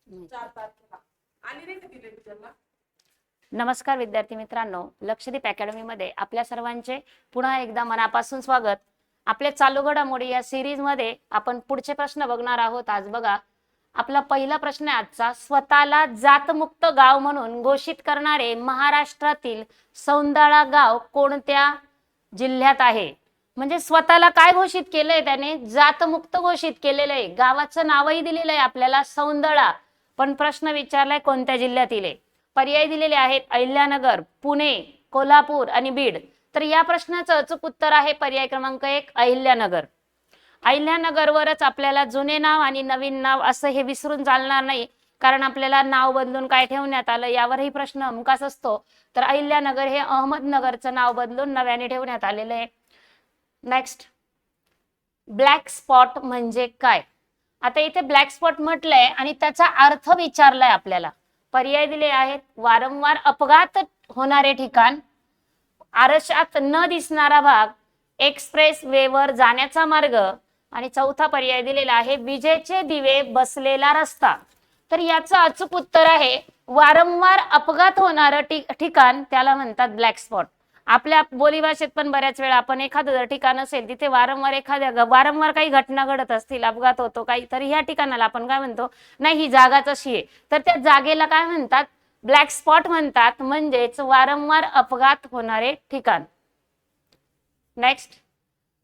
4 तारखेला आणि नाही का दिले तुझ्याला. नमस्कार विद्यार्थी मित्रांनो, लक्षदीप अकॅडमी मध्ये आपल्या सर्वांचे पुन्हा एकदा मनापासून स्वागत. आपल्या चालू घडामोडी या सिरीज मध्ये आपण पुढचे प्रश्न बघणार आहोत. आज बघा, आपला पहिला प्रश्न आहे आजचा. स्वतःला जातमुक्त गाव म्हणून घोषित करणारे महाराष्ट्रातील सौंदाळा गाव कोणत्या जिल्ह्यात आहे? म्हणजे स्वतःला काय घोषित केलंय त्याने? जातमुक्त घोषित केलेलं आहे. गावाचं नावही दिलेलं आहे आपल्याला सौंदळा, पण प्रश्न विचारलाय कोणत्या जिल्ह्यातील आहे. पर्याय दिलेले आहेत अहिल्यानगर, पुणे, कोल्हापूर आणि बीड. तर या प्रश्नाचं अचूक उत्तर आहे पर्याय क्रमांक 1 अहिल्यानगर. अहिल्यानगरवरच आपल्याला जुने नाव आणि नवीन नाव असं हे विसरून चालणार नाही, कारण आपल्याला नाव बदलून काय ठेवण्यात आलं यावरही प्रश्न हमखास असतो. तर अहिल्यानगर हे अहमदनगरचं नाव बदलून नव्याने ठेवण्यात आलेलं आहे. नेक्स्ट, ब्लॅक स्पॉट म्हणजे काय? आता इथे ब्लॅक स्पॉट म्हटलंय आणि त्याचा अर्थ विचारलाय आपल्याला. पर्याय दिले आहेत वारंवार अपघात होणारे ठिकाण, आरशात न दिसणारा भाग, एक्सप्रेस वेवर जाण्याचा मार्ग आणि चौथा पर्याय दिलेला आहे विजेचे दिवे बसलेला रस्ता. तर याचं अचूक उत्तर आहे वारंवार अपघात होणारं ठिकाण, त्याला म्हणतात ब्लॅक स्पॉट. आपल्या बोलीभाषेत पण बऱ्याच वेळा आपण एखादं ठिकाण असेल तिथे वारंवार काही घटना घडत असतील, अपघात होतो काही, तर ह्या ठिकाणाला आपण काय म्हणतो? नाही, ही जागाच अशी आहे, तर त्या जागेला काय म्हणतात? ब्लॅक स्पॉट म्हणतात, म्हणजेच वारंवार अपघात होणारे ठिकाण. नेक्स्ट,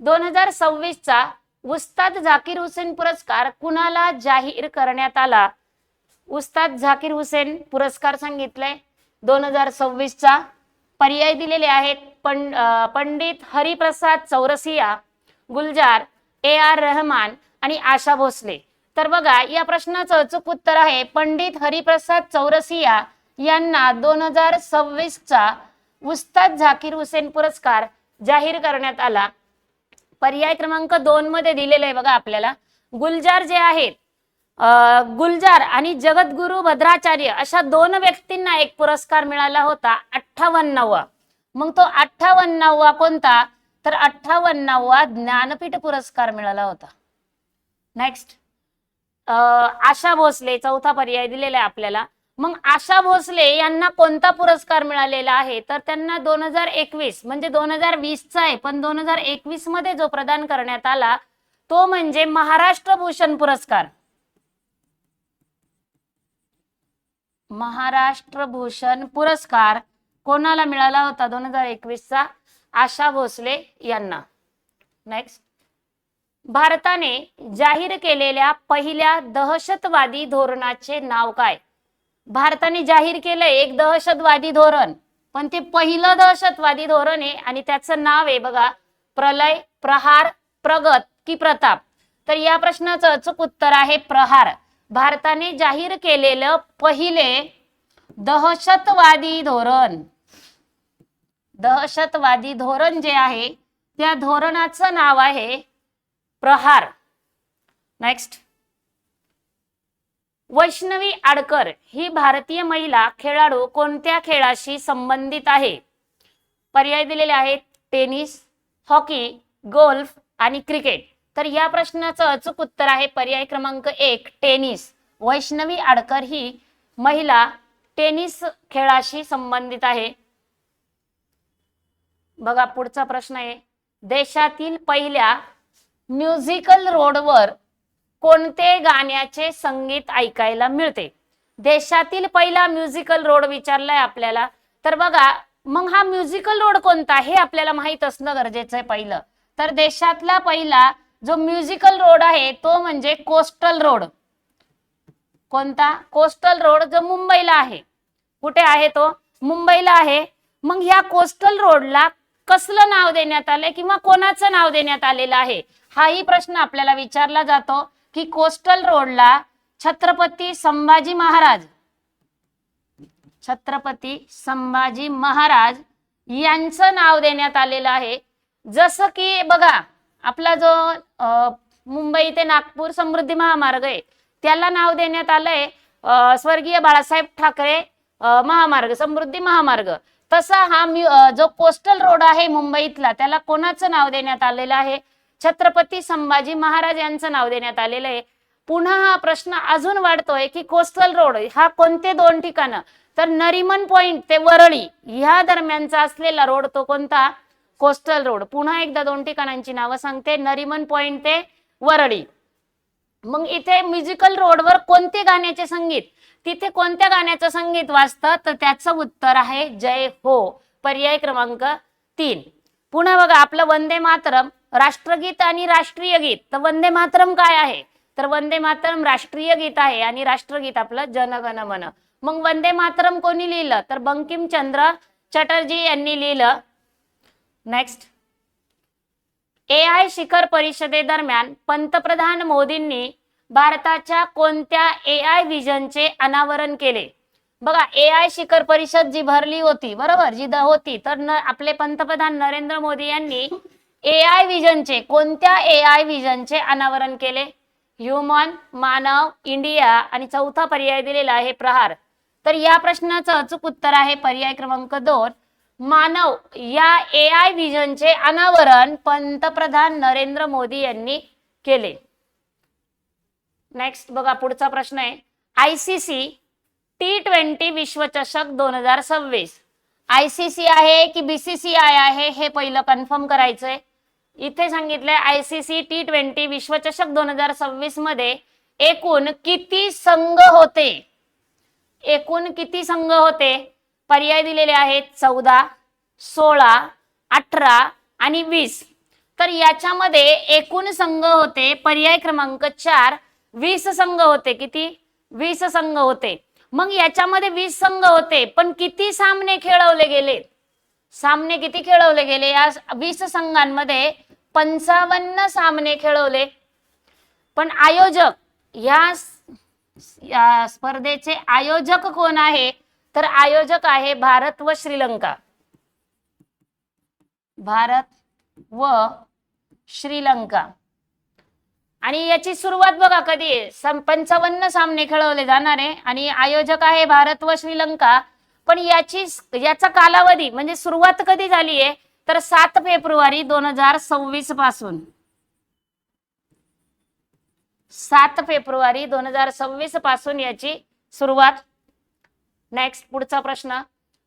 2026 चा उस्ताद झाकीर हुसेन पुरस्कार कुणाला जाहीर करण्यात आला? उस्ताद झाकीर हुसेन पुरस्कार सांगितलंय 2026 चा. पर्याय दिलेले आहेत पंडित हरिप्रसाद चौरसिया, गुलजार, AR रहमान आणि आशा भोसले. तर बघा, या प्रश्नाचं अचूक उत्तर आहे पंडित हरिप्रसाद चौरसिया यांना 2026 चा उस्ताद झाकीर हुसेन पुरस्कार जाहीर करण्यात आला. पर्याय क्रमांक 2 मध्ये दिलेलं आहे बघा आपल्याला. गुलजार जे आहेत, गुलजार आणि जगद्गुरु भद्राचार्य अशा दोन व्यक्तींना एक पुरस्कार मिळाला होता 58वा. मग तो 58वा कोणता? तर 58वा ज्ञानपीठ पुरस्कार मिळाला होता. नेक्स्ट, आशा भोसले चौथा पर्याय दिलेला आहे आपल्याला. मग आशा भोसले यांना कोणता पुरस्कार मिळालेला आहे? तर त्यांना 2021 म्हणजे 2020 चा आहे, पण 2021 मध्ये जो प्रदान करण्यात आला तो म्हणजे महाराष्ट्र भूषण पुरस्कार. महाराष्ट्र भूषण पुरस्कार कोणाला मिळाला होता 2021 चा? आशा भोसले यांना. नेक्स्ट, भारताने जाहीर केलेल्या पहिल्या दहशतवादी धोरणाचे नाव काय? भारताने जाहीर केलंय एक दहशतवादी धोरण, पण ते पहिलं दहशतवादी धोरण आहे आणि त्याचं नाव आहे बघा प्रलय, प्रहार, प्रगत की प्रताप. तर या प्रश्नाचं अचूक उत्तर आहे प्रहार. भारताने जाहीर केलेलं पहिले दहशतवादी धोरण जे आहे त्या धोरणाचं नाव आहे प्रहार. नेक्स्ट, वैष्णवी आडकर ही भारतीय महिला खेळाडू कोणत्या खेळाशी संबंधित आहे? पर्याय दिलेले आहेत टेनिस, हॉकी, गोल्फ आणि क्रिकेट. तर या प्रश्नाचं अचूक उत्तर आहे पर्याय क्रमांक 1 टेनिस. वैष्णवी आडकर ही महिला टेनिस खेळाशी संबंधित आहे. बघा, पुढचा प्रश्न आहे देशातील पहिल्या म्युझिकल रोडवर कोणते गाण्याचे संगीत ऐकायला मिळते? देशातील पहिला म्युझिकल रोड विचारलाय आपल्याला. तर बघा, मग हा म्युझिकल रोड कोणता हे आपल्याला माहित असणं गरजेचं आहे पहिलं. तर देशातला पहिला जो म्युझिकल रोड आहे तो म्हणजे कोस्टल रोड. कोणता? कोस्टल रोड, जो मुंबईला आहे. कुठे आहे तो? मुंबईला आहे. मग ह्या कोस्टल रोडला कसलं नाव देण्यात आलंय किंवा कोणाचं नाव देण्यात आलेलं आहे हाही प्रश्न आपल्याला विचारला जातो की कोस्टल रोडला छत्रपती संभाजी महाराज यांचं नाव देण्यात आलेलं आहे. जसं की बघा, आपला जो मुंबई ते नागपूर समृद्धी महामार्ग आहे त्याला नाव देण्यात आलंय स्वर्गीय बाळासाहेब ठाकरे महामार्ग, समृद्धी महामार्ग. तसा हा जो कोस्टल रोड आहे मुंबईतला त्याला कोणाचं नाव देण्यात आलेलं आहे? छत्रपती संभाजी महाराज यांचं नाव देण्यात आलेलं आहे. पुन्हा हा प्रश्न अजून वाढतोय की कोस्टल रोड हा कोणते दोन ठिकाणं, तर नरिमन पॉइंट ते वरळी ह्या दरम्यानचा असलेला रोड तो कोणता, कोस्टल रोड. पुन्हा एकदा दोन ठिकाणांची नावं सांगते, नरिमन पॉइंट ते वरळी. मग इथे म्युझिकल रोडवर कोणते गाण्याचे संगीत, तिथे कोणत्या गाण्याचं संगीत वाजतं, तर त्याचं उत्तर आहे जय हो, पर्याय क्रमांक 3. पुन्हा बघा आपलं वंदे मातरम राष्ट्रगीत आणि राष्ट्रीय गीत, तर वंदे मातरम काय आहे, तर वंदे मातरम राष्ट्रीय गीत आहे आणि राष्ट्रगीत आपलं जनगण मन. मग वंदे मातरम कोणी लिहिलं, तर बंकिमचंद्र चटर्जी यांनी लिहिलं. नेक्स्ट, AI शिखर परिषदेदरम्यान पंतप्रधान मोदींनी भारताच्या कोणत्या AI विजनचे अनावरण केले. बघा AI शिखर परिषद जी भरली होती बरोबर, जी होती, तर आपले पंतप्रधान नरेंद्र मोदी यांनी AI विजनचे, कोणत्या AI विजनचे अनावरण केले, ह्युमन, मानव, इंडिया आणि चौथा पर्याय दिलेला आहे प्रहार. तर या प्रश्नाचं अचूक उत्तर आहे पर्याय क्रमांक 2, मानव. या AI विजनचे अनावरण पंतप्रधान नरेंद्र मोदी यांनी केले. नेक्स्ट बघा पुढचा प्रश्न आहे, ICC T20 विश्वचषक 2026 ICC आहे की BCCI आहे हे पहिलं कन्फर्म करायचंय. इथे सांगितलंय ICC T20 विश्वचषक 2026 मध्ये एकूण किती संघ होते, एकूण किती संघ होते, पर्याय दिलेले आहेत 14, 16, 18 आणि 20. तर याच्यामध्ये एकूण संघ होते पर्याय क्रमांक 4, 20 संघ होते. किती, 20 संघ होते. मग याच्यामध्ये 20 संघ होते पण किती सामने खेळवले गेले, सामने किती खेळवले गेले, या 20 संघांमध्ये 55 सामने खेळवले. पण आयोजक, या स्पर्धेचे आयोजक कोण आहे, तर आयोजक आहे भारत व श्रीलंका, भारत व श्रीलंका. आणि याची सुरुवात बघा कधी आहे, 55 सामने खेळवले जाणार आहे आणि आयोजक आहे भारत व श्रीलंका. पण याचा कालावधी म्हणजे सुरुवात कधी झाली आहे, तर 7 फेब्रुवारी 2026 पासून, 7 फेब्रुवारी 2026 पासून याची सुरुवात. नेक्स्ट पुढचा प्रश्न,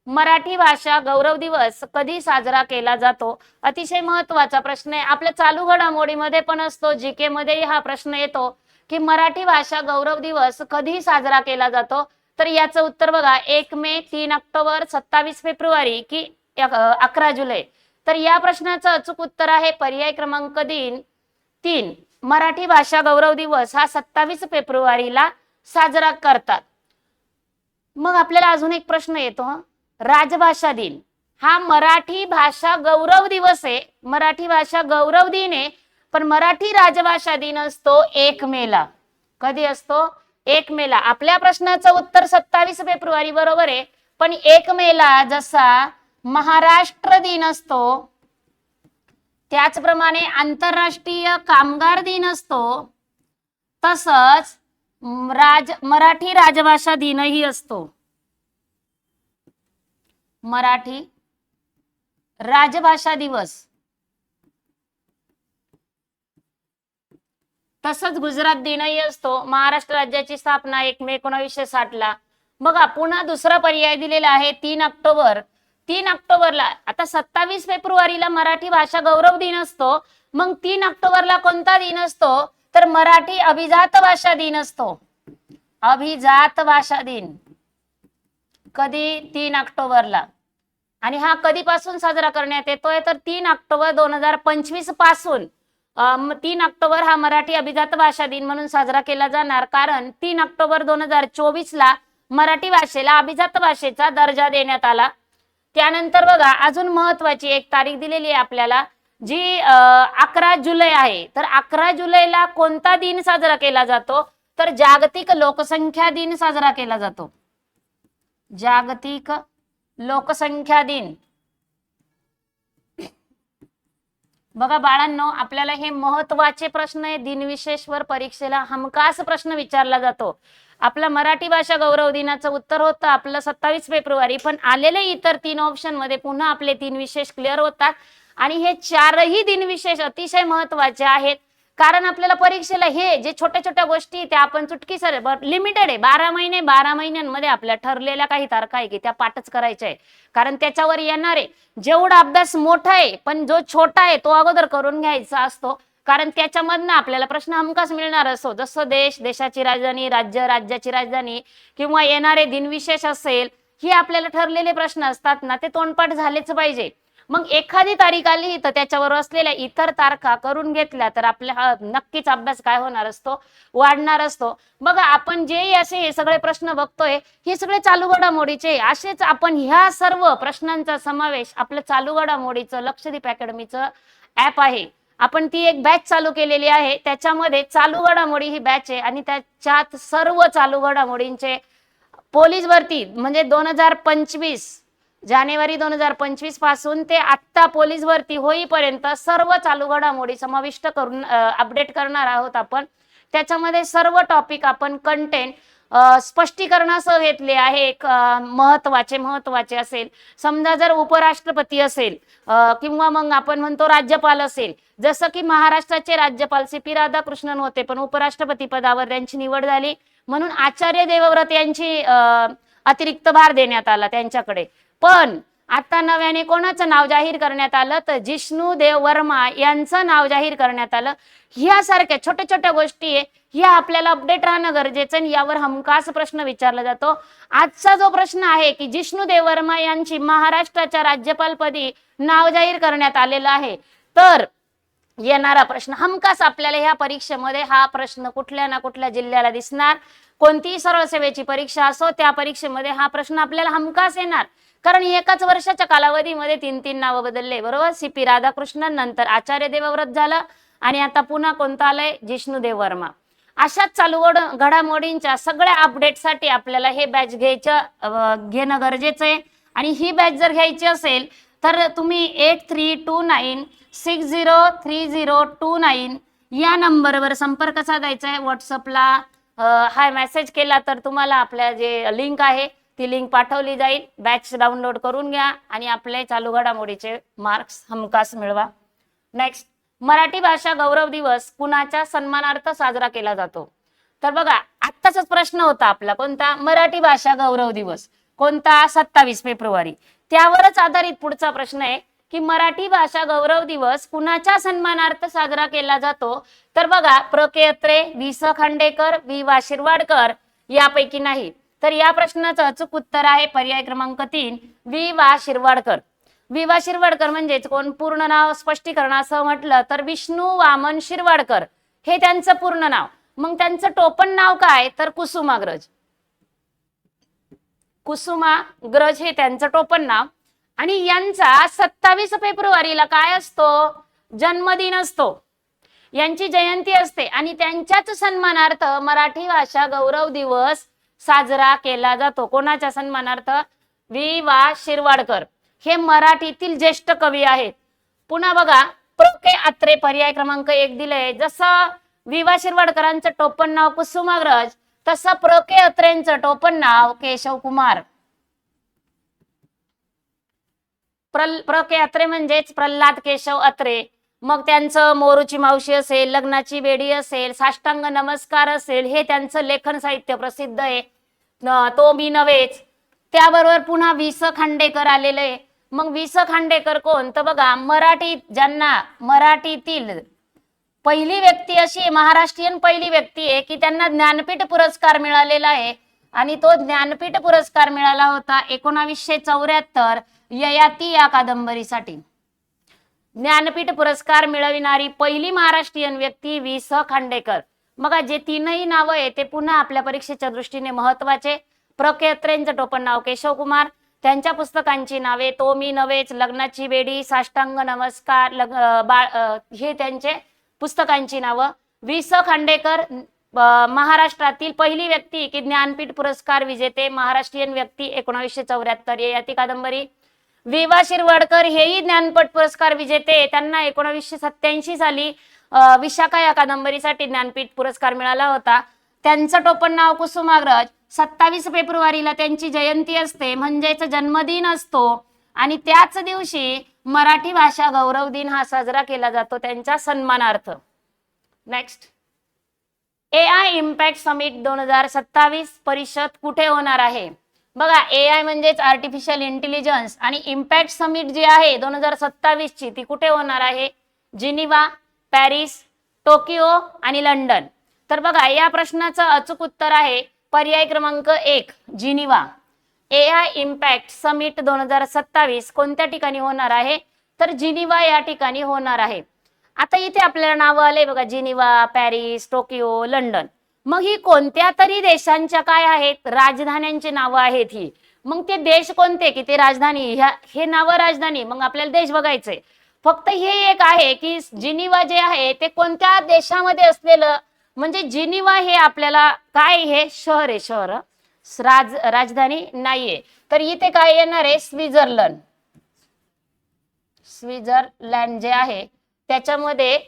मराठी भाषा गौरव दिवस कधी साजरा केला जातो. अतिशय महत्वाचा प्रश्न आहे, आपल्या चालू घडामोडीमध्ये पण असतो, जीके मध्येही हा प्रश्न येतो की मराठी भाषा गौरव दिवस कधी साजरा केला जातो. तर याचं उत्तर बघा 1 मे, 3 ऑक्टोबर, 27 फेब्रुवारी की 11 जुलै. तर या प्रश्नाचं अचूक उत्तर आहे पर्याय क्रमांक 3, मराठी भाषा गौरव दिवस हा 27 फेब्रुवारीला साजरा करतात. मग आपल्याला अजून एक प्रश्न येतो, राजभाषा दिन हा मराठी भाषा गौरव दिवस आहे, मराठी भाषा गौरव दिन आहे, पण मराठी राजभाषा दिन असतो 1 मेला. कधी असतो, 1 मेला. आपल्या प्रश्नाचं उत्तर 27 फेब्रुवारी बरोबर आहे, पण 1 मेला जसा महाराष्ट्र दिन असतो, त्याचप्रमाणे आंतरराष्ट्रीय कामगार दिन असतो, तसंच मराठी राजभाषा दिनही असतो, मराठी राजभाषा दिवस. तसंच गुजरात दिनही असतो. महाराष्ट्र राज्याची स्थापना 1 मे 1960 ला. बघा पुन्हा दुसरा पर्याय दिलेला आहे 3 ऑक्टोबर. 3 ऑक्टोबरला, आता 27 फेब्रुवारीला मराठी भाषा गौरव दिन असतो, मग 3 ऑक्टोबरला कोणता दिन असतो, तर मराठी अभिजात भाषा दिन असतो, अभिजात भाषा दिन. कधी, 3 ऑक्टोबरला. आणि हा कधीपासून साजरा करण्यात येतोय, तर 3 ऑक्टोबर 2025 पासून 3 ऑक्टोबर हा मराठी अभिजात भाषा दिन म्हणून साजरा केला जाणार, कारण 3 ऑक्टोबर 2024 ला मराठी भाषेला अभिजात भाषेचा दर्जा देण्यात आला. त्यानंतर बघा अजून महत्वाची एक तारीख दिलेली आहे आपल्याला, जी 11 जुलै आहे. तर 11 जुलैला कोणता दिन साजरा केला जातो, तर जागतिक लोकसंख्या दिन साजरा केला जातो, जागतिक लोकसंख्या दिन. बघा बाळांनो, आपल्याला हे महत्वाचे प्रश्न आहे, दिनविशेषवर परीक्षेला हमखास प्रश्न विचारला जातो. आपला मराठी भाषा गौरव दिनाचं उत्तर होतं आपलं 27 फेब्रुवारी, पण आलेले इतर 3 ऑप्शन मध्ये पुन्हा आपले 3 विशेष क्लिअर होतात. आणि हे 4ही दिनविशेष अतिशय महत्वाचे आहेत, कारण आपल्याला परीक्षेला हे जे छोट्या छोट्या गोष्टी त्या आपण चुटकीसर लिमिटेड आहे, 12 महिने, 12 महिन्यांमध्ये आपल्या ठरलेल्या काही तारखा आहे की त्या पाठच करायच्या आहे. कारण त्याच्यावर येणार आहे जेवढा अभ्यास मोठा आहे पण जो छोटा आहे तो अगोदर करून घ्यायचा असतो. कारण त्याच्यामधनं आपल्याला प्रश्न हमखास मिळणार असतो. जसं देश, देशाची राजधानी, राज्य, राज्याची राजधानी किंवा येणारे दिनविशेष असेल, हे आपल्याला ठरलेले प्रश्न असतात ना, ते तोंडपाठ झालेच पाहिजे. मग एखादी तारीख आली तर त्याच्यावर असलेल्या इतर तारखा करून घेतल्या तर आपला नक्कीच अभ्यास काय होणार असतो, वाढणार असतो. बघा आपण जे असे हे सगळे प्रश्न बघतोय हे सगळे चालू घडामोडीचे. असेच आपण ह्या सर्व प्रश्नांचा समावेश आपलं चालू घडामोडीचं लक्षदीप अकॅडमीचं ऍप आहे. आपण ती एक बॅच चालू केलेली आहे, त्याच्यामध्ये चालू घडामोडी ही बॅच आहे आणि त्याच्यात सर्व चालू घडामोडींचे पोलीस भरती म्हणजे 2025 जानेवारी 2025 पासून ते आत्ता पोलीस भरती होईपर्यंत सर्व चालू घडामोडी समाविष्ट करून अपडेट करणार आहोत आपण. त्याच्यामध्ये सर्व टॉपिक आपण कंटेंट स्पष्टीकरणासह घेतले आहे. महत्वाचे असेल, समजा जर उपराष्ट्रपती असेल किंवा मग आपण म्हणतो राज्यपाल असेल, जसं की महाराष्ट्राचे राज्यपाल CP राधाकृष्णन होते पण उपराष्ट्रपती पदावर त्यांची निवड झाली म्हणून आचार्य देवव्रत यांची अतिरिक्त भार देण्यात आला त्यांच्याकडे. पण आता नव्याने कोणाचं नाव जाहीर करण्यात आलं तर जिष्णू देव वर्मा यांचं नाव जाहीर करण्यात आलं. ह्यासारख्या छोट्या छोट्या गोष्टी आहे, ह्या आपल्याला अपडेट राहणं गरजेचं आणि यावर हमखास प्रश्न विचारला जातो. आजचा जो प्रश्न आहे की जिष्णू देव वर्मा यांची महाराष्ट्राच्या राज्यपालपदी नाव जाहीर करण्यात आलेलं आहे, तर येणारा प्रश्न हमखास आपल्याला ह्या परीक्षेमध्ये हा प्रश्न कुठल्या ना कुठल्या जिल्ह्याला दिसणार. कोणतीही सर्व सेवेची परीक्षा असो त्या परीक्षेमध्ये हा प्रश्न आपल्याला हमखास येणार. कारण एकाच वर्षाच्या कालावधीमध्ये 3 नावं बदलले, बरोबर. CP राधाकृष्णन, नंतर आचार्य देवव्रत झालं आणि आता पुन्हा कोणतं आलंय, जिष्णू देव वर्मा. अशाच चालू घडामोडींच्या सगळ्या अपडेटसाठी आपल्याला हे बॅच घेणं गरजेचं आहे. आणि ही बॅच जर घ्यायची असेल तर तुम्ही 8329603029 या नंबरवर संपर्क साधायचा आहे. व्हॉट्सअपला हा मेसेज केला तर तुम्हाला आपल्या जे लिंक आहे ती लिंक पाठवली जाईल. बॅच डाउनलोड करून घ्या आणि आपले चालू घडामोडीचे मार्क्स हमखास मिळवा. नेक्स्ट, मराठी भाषा गौरव दिवस कुणाच्या सन्मानार्थ साजरा केला जातो? तर बघा आत्ताचाच प्रश्न होता आपला, कोणता? मराठी भाषा गौरव दिवस कोणता? 27 फेब्रुवारी. त्यावरच आधारित पुढचा प्रश्न आहे की मराठी भाषा गौरव दिवस कुणाच्या सन्मानार्थ साजरा केला जातो? तर बघा प्र. के. अत्रे, वि. स. खांडेकर, वि. वा. शिरवाडकर यापैकी नाही. तर या प्रश्नाचं अचूक उत्तर आहे पर्याय क्रमांक 3, वि. वा. शिरवाडकर. वि. वा. शिरवाडकर म्हणजेच कोण? पूर्ण नाव स्पष्टीकरणासह म्हटलं तर विष्णू वामन शिरवाडकर हे त्यांचं पूर्ण नाव. मग त्यांचं टोपण नाव काय? तर कुसुमाग्रज. कुसुमाग्रज हे त्यांचं टोपण नाव. आणि यांचा 27 फेब्रुवारीला काय असतो? जन्मदिन असतो, यांची जयंती असते आणि त्यांच्याच सन्मानार्थ मराठी भाषा गौरव दिवस साजरा केला जातो. कोणाच्या सन्मानार्थ? वि. वा. शिरवाडकर हे मराठीतील ज्येष्ठ कवी आहेत. पुन्हा बघा प्र. के. अत्रे पर्याय क्रमांक 1 दिलंय. जसं वि. वा. शिरवाडकरांचं टोपण नाव कुसुमाग्रज तसं प्र. के. अत्रेंचं टोपण नाव केशव कुमार. प्र. के. अत्रे म्हणजेच प्रल्हाद केशव अत्रे. मग त्यांचं मोरूची मावशी असेल, लग्नाची बेडी असेल, साष्टांग नमस्कार असेल, हे त्यांचं लेखन साहित्य प्रसिद्ध आहे. तो मी नव्हेच. त्याबरोबर पुन्हा वि. स. खांडेकर आलेले आहे. मग वि. स. खांडेकर कोण? तर बघा ज्यांना मराठीतील पहिली व्यक्ती अशी महाराष्ट्रीयन पहिली व्यक्ती आहे की त्यांना ज्ञानपीठ पुरस्कार मिळालेला आहे आणि तो ज्ञानपीठ पुरस्कार मिळाला होता 1974 ययाती या कादंबरीसाठी. ज्ञानपीठ पुरस्कार मिळविणारी पहिली महाराष्ट्रीयन व्यक्ती वि. स. खांडेकर. मग जे तीनही नाव आहे ते पुन्हा आपल्या परीक्षेच्या दृष्टीने महत्वाचे. प्र. के. अत्रेंचं टोपण नाव केशव कुमार, त्यांच्या पुस्तकांची नावे तो मी नव्हेच, लग्नाची बेडी, साष्टांग नमस्कार, हे त्यांचे पुस्तकांची नावं. वि. स. खांडेकर महाराष्ट्रातील पहिली व्यक्ती की ज्ञानपीठ पुरस्कार विजेते महाराष्ट्रीयन व्यक्ती 1974 ययाती कादंबरी. वि. वा. शिरवाडकर हेही ज्ञानपीठ पुरस्कार विजेते, त्यांना 1987 साली विशाखा या कादंबरीसाठी ज्ञानपीठ पुरस्कार मिळाला होता. त्यांचं टोपण नाव कुसुमाग्रज. 27 फेब्रुवारीला त्यांची जयंती असते म्हणजेच जन्मदिन असतो आणि त्याच दिवशी मराठी भाषा गौरव दिन हा साजरा केला जातो त्यांच्या सन्मानार्थ. नेक्स्ट, AI इम्पॅक्ट समिट 2027 परिषद कुठे होणार आहे? बघा, AI म्हणजेच आर्टिफिशियल इंटेलिजन्स आणि इम्पॅक्ट समिट जी आहे 2027 ची ती कुठे होणार आहे? जिनिव्हा, पॅरिस, टोकियो आणि लंडन. तर बघा, या प्रश्नाचं अचूक उत्तर आहे पर्याय क्रमांक 1 जिनिव्हा. AI इम्पॅक्ट समिट 2027 कोणत्या ठिकाणी होणार आहे? तर जिनिव्हा या ठिकाणी होणार आहे. आता इथे आपल्याला नावं आले बघा, जिनिव्हा, पॅरिस, टोकियो, लंडन. मग ही कोणत्या तरी देशांच्या काय आहेत? राजधान्यांची नावं आहेत ही. मग ते देश कोणते की ते राजधानी, हे नावं राजधानी, मग आपल्याला देश बघायचंय. फक्त हे एक आहे की जिनिव्हा जे आहे ते कोणत्या देशामध्ये असलेलं, म्हणजे जिनिव्हा हे आपल्याला काय, हे शहर आहे, शहर, राजधानी नाहीये. तर इथे काय येणार आहे? स्वित्झर्लंड. स्वित्झर्लंड जे आहे त्याच्यामध्ये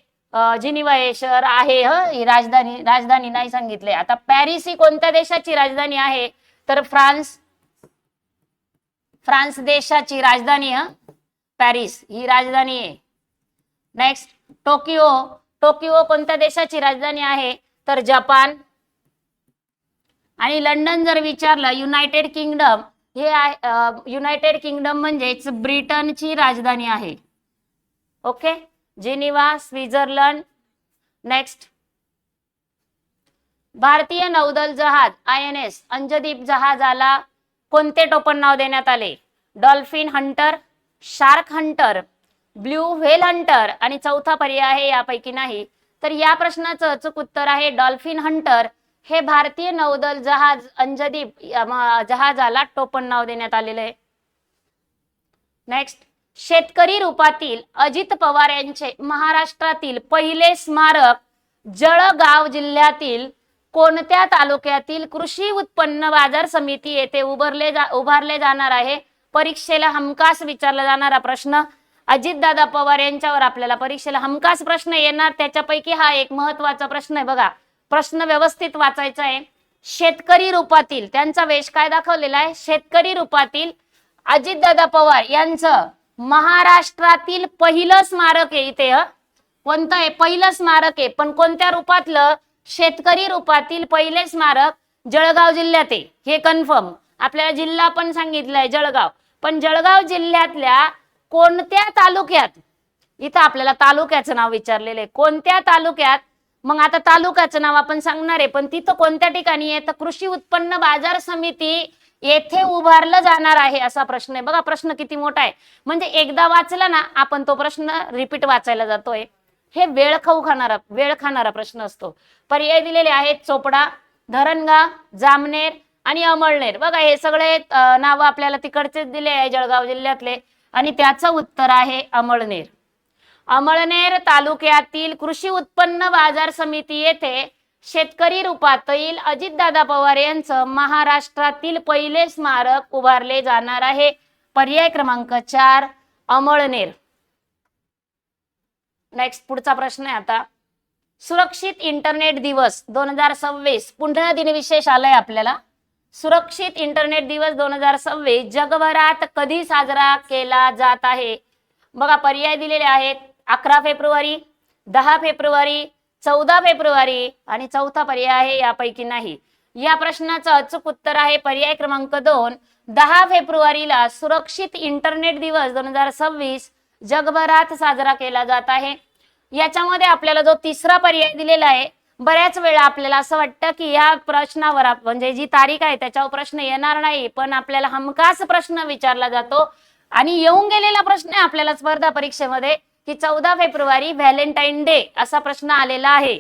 जिनिव्हा हे शहर आहे. ही राजधानी नाही सांगितले. आता पॅरिस ही कोणत्या देशाची राजधानी आहे? तर फ्रान्स देशाची राजधानी. पॅरिस ही राजधानी आहे. नेक्स्ट, टोकियो कोणत्या देशाची राजधानी आहे? तर जपान. आणि लंडन जर विचारलं, युनायटेड किंगडम, हे युनायटेड किंगडम म्हणजेच ब्रिटनची राजधानी आहे. Okay, Geneva, Switzerland. नेक्स्ट, भारतीय नौदल जहाज INS अंजदीप जहाजाला कोणते टोपण नाव देण्यात आले? Dolphin Hunter, shark Hunter, blue whale Hunter आणि चौथा पर्याय आहे यापैकी नाही. तर या प्रश्नाचं अचूक उत्तर आहे डॉल्फिन हंटर. हे भारतीय नौदल जहाज अंजदीप जहाजाला टोपण नाव देण्यात आलेलं आहे. नेक्स्ट, शेतकरी रूपातील अजित पवार यांचे महाराष्ट्रातील पहिले स्मारक जळगाव जिल्ह्यातील कोणत्या तालुक्यातील कृषी उत्पन्न बाजार समिती येथे उभारले जाणार आहे? परीक्षेला हमखास विचारला जाणारा प्रश्न. अजितदादा पवार यांच्यावर आपल्याला परीक्षेला हमखास प्रश्न येणार, त्याच्यापैकी हा एक महत्वाचा प्रश्न आहे. बघा, प्रश्न व्यवस्थित वाचायचा आहे. शेतकरी रूपातील, त्यांचा वेश काय दाखवलेला आहे? शेतकरी रूपातील अजितदादा पवार यांचं महाराष्ट्रातील पहिलं स्मारक आहे. इथे कोणतं आहे? पहिलं स्मारक आहे. पण कोणत्या रूपातलं? शेतकरी रूपातील पहिले स्मारक जळगाव जिल्ह्यात आहे. हे कन्फर्म. आपल्याला जिल्हा पण सांगितलंय जळगाव, पण जळगाव जिल्ह्यातल्या कोणत्या तालुक्यात? इथं आपल्याला तालुक्याचं नाव विचारलेलं आहे. कोणत्या तालुक्यात? मग आता तालुक्याचं नाव आपण सांगणार आहे, पण तिथं कोणत्या ठिकाणी आहे? तर कृषी उत्पन्न बाजार समिती येथे उभारलं जाणार आहे असा प्रश्न आहे. बघा, प्रश्न किती मोठा आहे. म्हणजे एकदा वाचला ना आपण तो प्रश्न रिपीट वाचायला जातोय. हे वेळ खाणारा प्रश्न असतो. पर्याय दिलेले आहेत चोपडा, धरणगाव, जामनेर आणि अमळनेर. बघा, हे सगळे नाव आपल्याला तिकडचे दिले आहे जळगाव जिल्ह्यातले, आणि त्याचं उत्तर आहे अमळनेर. अमळनेर तालुक्यातील कृषी उत्पन्न बाजार समिती येथे शेतकरी रूपातील अजितदादा पवार यांचं महाराष्ट्रातील पहिले स्मारक उभारले जाणार आहे. पर्याय क्रमांक 4 अमळनेर. नेक्स्ट, पुढचा प्रश्न आहे आता. सुरक्षित इंटरनेट दिवस 2026 पुन्हा दिनविशेष आलाय आपल्याला. सुरक्षित इंटरनेट दिवस 2026 जगभरात कधी साजरा केला जात आहे? बघा, पर्याय दिलेले आहेत 11 फेब्रुवारी, 10 फेब्रुवारी, 14 फेब्रुवारी आणि चौथा पर्याय आहे यापैकी नाही. या प्रश्नाचं अचूक उत्तर आहे पर्याय क्रमांक 2 10 फेब्रुवारीला सुरक्षित इंटरनेट दिवस 2026 जगभरात साजरा केला जात आहे. याच्यामध्ये आपल्याला जो तिसरा पर्याय दिलेला आहे, बऱ्याच वेळा आपल्याला असं वाटतं की या प्रश्नावर म्हणजे जी तारीख आहे त्याच्यावर प्रश्न येणार नाही, पण आपल्याला हमखास प्रश्न विचारला जातो आणि येऊन गेलेला प्रश्न आहे आपल्याला स्पर्धा परीक्षेमध्ये की 14 फेब्रुवारी व्हॅलेंटाईन डे असा प्रश्न आलेला आहे.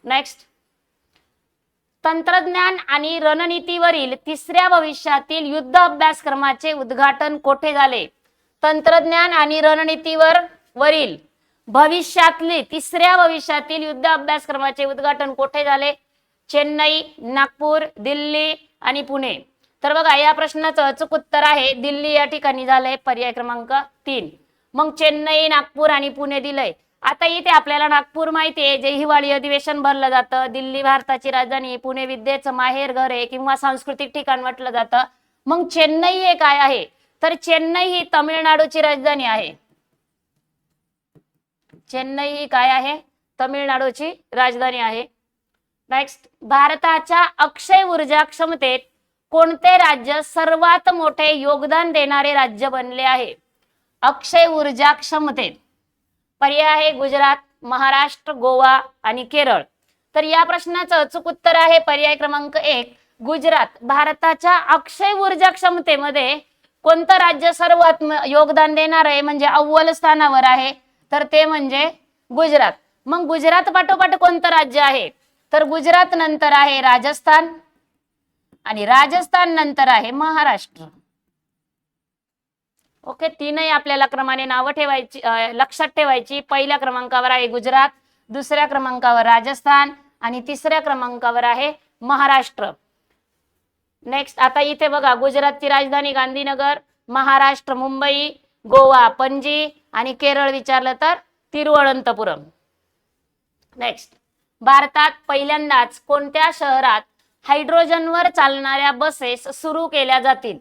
नेक्स्ट, तंत्रज्ञान आणि रणनीतीवरील तिसऱ्या भविष्यातील युद्ध अभ्यासक्रमाचे उद्घाटन कोठे झाले? तंत्रज्ञान आणि रणनीतीवरील तिसऱ्या भविष्यातील युद्ध अभ्यासक्रमाचे उद्घाटन कोठे झाले? चेन्नई, नागपूर, दिल्ली आणि पुणे. तर बघा, या प्रश्नाचं अचूक उत्तर आहे दिल्ली या ठिकाणी झालंय. पर्याय क्रमांक 3. मग चेन्नई, नागपूर आणि पुणे दिलंय. आता इथे आपल्याला नागपूर माहिती आहे, जे हिवाळी अधिवेशन भरलं जातं. दिल्ली भारताची राजधानी, पुणे विद्येचं माहेर घर आहे किंवा सांस्कृतिक ठिकाण म्हटलं जातं. मग चेन्नई हे काय आहे? तर चेन्नई ही तामिळनाडूची राजधानी आहे. चेन्नई ही काय आहे? तमिळनाडूची राजधानी आहे. नेक्स्ट, भारताच्या अक्षय ऊर्जा क्षमतेत कोणते राज्य सर्वात मोठे योगदान देणारे राज्य बनले आहे? अक्षय ऊर्जा क्षमतेत पर्याय आहे गुजरात, महाराष्ट्र, गोवा आणि केरळ. तर या प्रश्नाचं अचूक उत्तर आहे पर्याय क्रमांक 1 गुजरात. भारताच्या अक्षय ऊर्जा क्षमतेमध्ये कोणतं राज्य सर्वात योगदान देणार आहे म्हणजे अव्वल स्थानावर आहे तर ते म्हणजे गुजरात. मग गुजरात पाठोपाठ कोणतं राज्य आहे तर गुजरात नंतर आहे राजस्थान आणि राजस्थान नंतर आहे महाराष्ट्र. ओके, तीनही आपल्याला क्रमाने नावं ठेवायची, लक्षात ठेवायची. पहिल्या क्रमांकावर आहे गुजरात, दुसऱ्या क्रमांकावर राजस्थान आणि तिसऱ्या क्रमांकावर आहे महाराष्ट्र. नेक्स्ट, आता इथे बघा गुजरातची राजधानी गांधीनगर, महाराष्ट्र मुंबई, गोवा पणजी आणि केरळ विचारलं तर तिरुवनंतपुरम. नेक्स्ट, भारतात पहिल्यांदाच कोणत्या शहरात हायड्रोजनवर चालणाऱ्या बसेस सुरू केल्या जातील?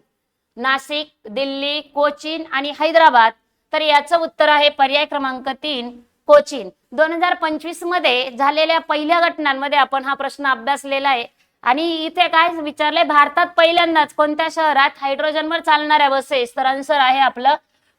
नाशिक, दिल्ली, कोचीन आणि हैदराबाद. तर याचं उत्तर आहे पर्याय क्रमांक 3 कोचीन. 2025 मध्ये झालेल्या पहिल्या घटनांमध्ये आपण हा प्रश्न अभ्यासलेला आहे आणि इथे काय विचारलंय भारतात पहिल्यांदाच कोणत्या शहरात हायड्रोजनवर चालणाऱ्या बसेस तर आन्सर आहे आपलं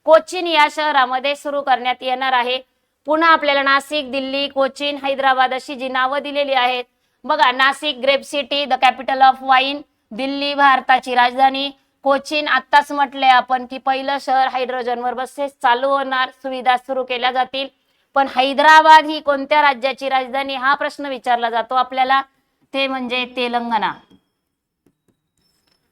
कोचीन या शहरामध्ये सुरू करण्यात येणार आहे. पुन्हा आपल्याला नाशिक, दिल्ली, कोचीन, हैदराबाद अशी जी नावं दिलेली आहेत बघा. Nashik grape city, the capital of wine. Delhi भारताची राजधानी. कोचीन आत्ताच म्हटलंय आपण की पहिलं शहर हायड्रोजनवर बसेस चालू होणार, सुविधा सुरू केल्या जातील. पण हैदराबाद ही कोणत्या राज्याची राजधानी हा प्रश्न विचारला जातो आपल्याला, ते म्हणजे तेलंगणा.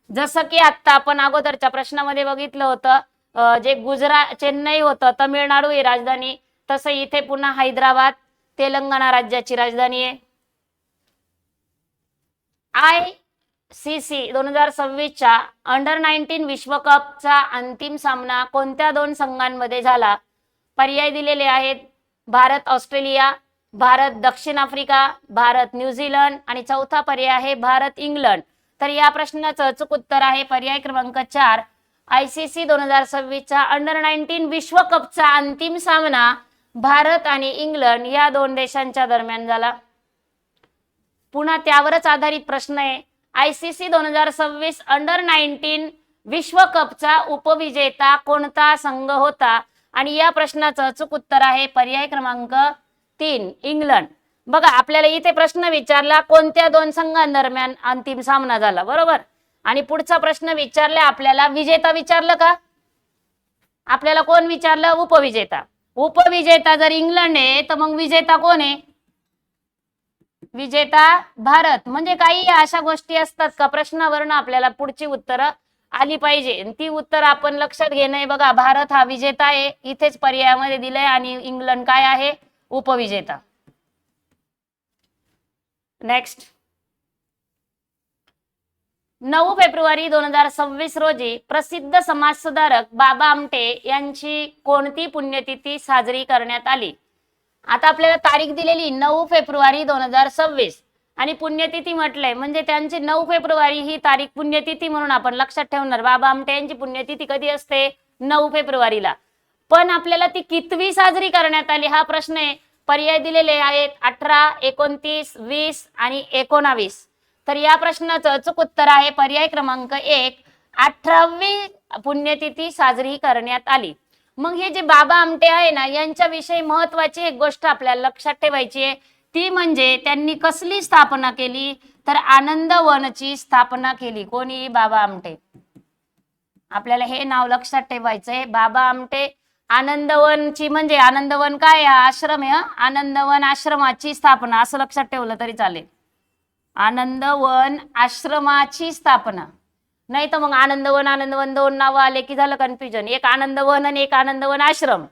जसं की आता आपण अगोदरच्या प्रश्नामध्ये बघितलं होतं जे गुजरात चेन्नई होतं तमिळनाडू ही राजधानी, तसं इथे पुन्हा हैदराबाद तेलंगणा राज्याची राजधानी आहे. ICC 2026च्या अंडर-19 विश्वकपचा अंतिम सामना कोणत्या 2 संघांमध्ये झाला? पर्याय दिलेले आहेत भारत ऑस्ट्रेलिया, भारत दक्षिण आफ्रिका, भारत न्यूझीलंड आणि चौथा पर्याय आहे भारत इंग्लंड. तर या प्रश्नाचं अचूक उत्तर आहे पर्याय क्रमांक 4 ICC 2026च्या अंडर-19 विश्वकपचा अंतिम सामना भारत आणि इंग्लंड या 2 देशांच्या दरम्यान झाला. पुन्हा त्यावरच आधारित प्रश्न आहे. ICC 2026 अंडर-19 विश्वकपचा उपविजेता कोणता संघ होता? आणि या प्रश्नाचं अचूक उत्तर आहे पर्याय क्रमांक 3 इंग्लंड. बघा आपल्याला इथे प्रश्न विचारला कोणत्या 2 संघांदरम्यान अंतिम सामना झाला, बरोबर. आणि पुढचा प्रश्न विचारला आपल्याला विजेता विचारलं का? आपल्याला कोण विचारलं? उपविजेता. उपविजेता जर इंग्लंड आहे तर मग विजेता कोण आहे? विजेता भारत. म्हणजे काही अशा गोष्टी असतात का प्रश्नावरून आपल्याला पुढची उत्तरं आली पाहिजे, ती उत्तर आपण लक्षात घेणे. बघा भारत हा विजेता आहे इथेच पर्यायामध्ये दिलंय आणि इंग्लंड काय आहे? उपविजेता. नेक्स्ट, 9 फेब्रुवारी 2026 रोजी प्रसिद्ध समाजसुधारक बाबा आमटे यांची कोणती पुण्यतिथी साजरी करण्यात आली? आता आपल्याला तारीख दिलेली 9 फेब्रुवारी 2026 आणि पुण्यतिथी म्हटलंय म्हणजे त्यांची 9 फेब्रुवारी ही तारीख पुण्यतिथी म्हणून आपण लक्षात ठेवणार. बाबा आमटे यांची पुण्यतिथी कधी असते? 9 फेब्रुवारीला. पण आपल्याला ती कितवी साजरी करण्यात आली हा प्रश्न आहे. पर्याय दिलेले आहेत 18, 29, 20 आणि 19. तर या प्रश्नाचं अचूक उत्तर आहे पर्याय क्रमांक 1 18वी पुण्यतिथी साजरी करण्यात आली. मग हे जे बाबा आमटे आहे ना यांच्याविषयी महत्वाची एक गोष्ट आपल्याला लक्षात ठेवायची आहे, ती म्हणजे त्यांनी कसली स्थापना केली तर आनंदवनची स्थापना केली. कोणी? बाबा आमटे. आपल्याला हे नाव लक्षात ठेवायचंय. बाबा आमटे आनंदवनची म्हणजे आनंदवन काय? हा आश्रम आहे. आनंदवन आश्रमाची स्थापना असं लक्षात ठेवलं तरी चालेल. आनंदवन आश्रमाची स्थापना. नाही तर मग आनंदवन आनंदवन 2 नावं आले की झालं कन्फ्युजन. एक आनंदवन आणि एक आनंदवन आश्रम.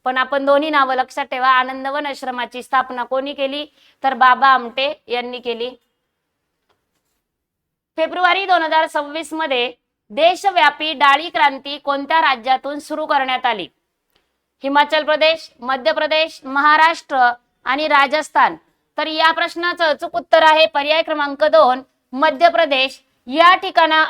पण आपण दोन्ही नावं लक्षात ठेवा. आनंदवन आश्रमाची स्थापना कोणी केली तर बाबा आमटे यांनी केली. फेब्रुवारी 2026 मध्ये देशव्यापी डाळी क्रांती कोणत्या राज्यातून सुरू करण्यात आली? हिमाचल प्रदेश, मध्य प्रदेश, महाराष्ट्र आणि राजस्थान. तर या प्रश्नाचं अचूक उत्तर आहे पर्याय क्रमांक 2 मध्य प्रदेश. या ठिकाणा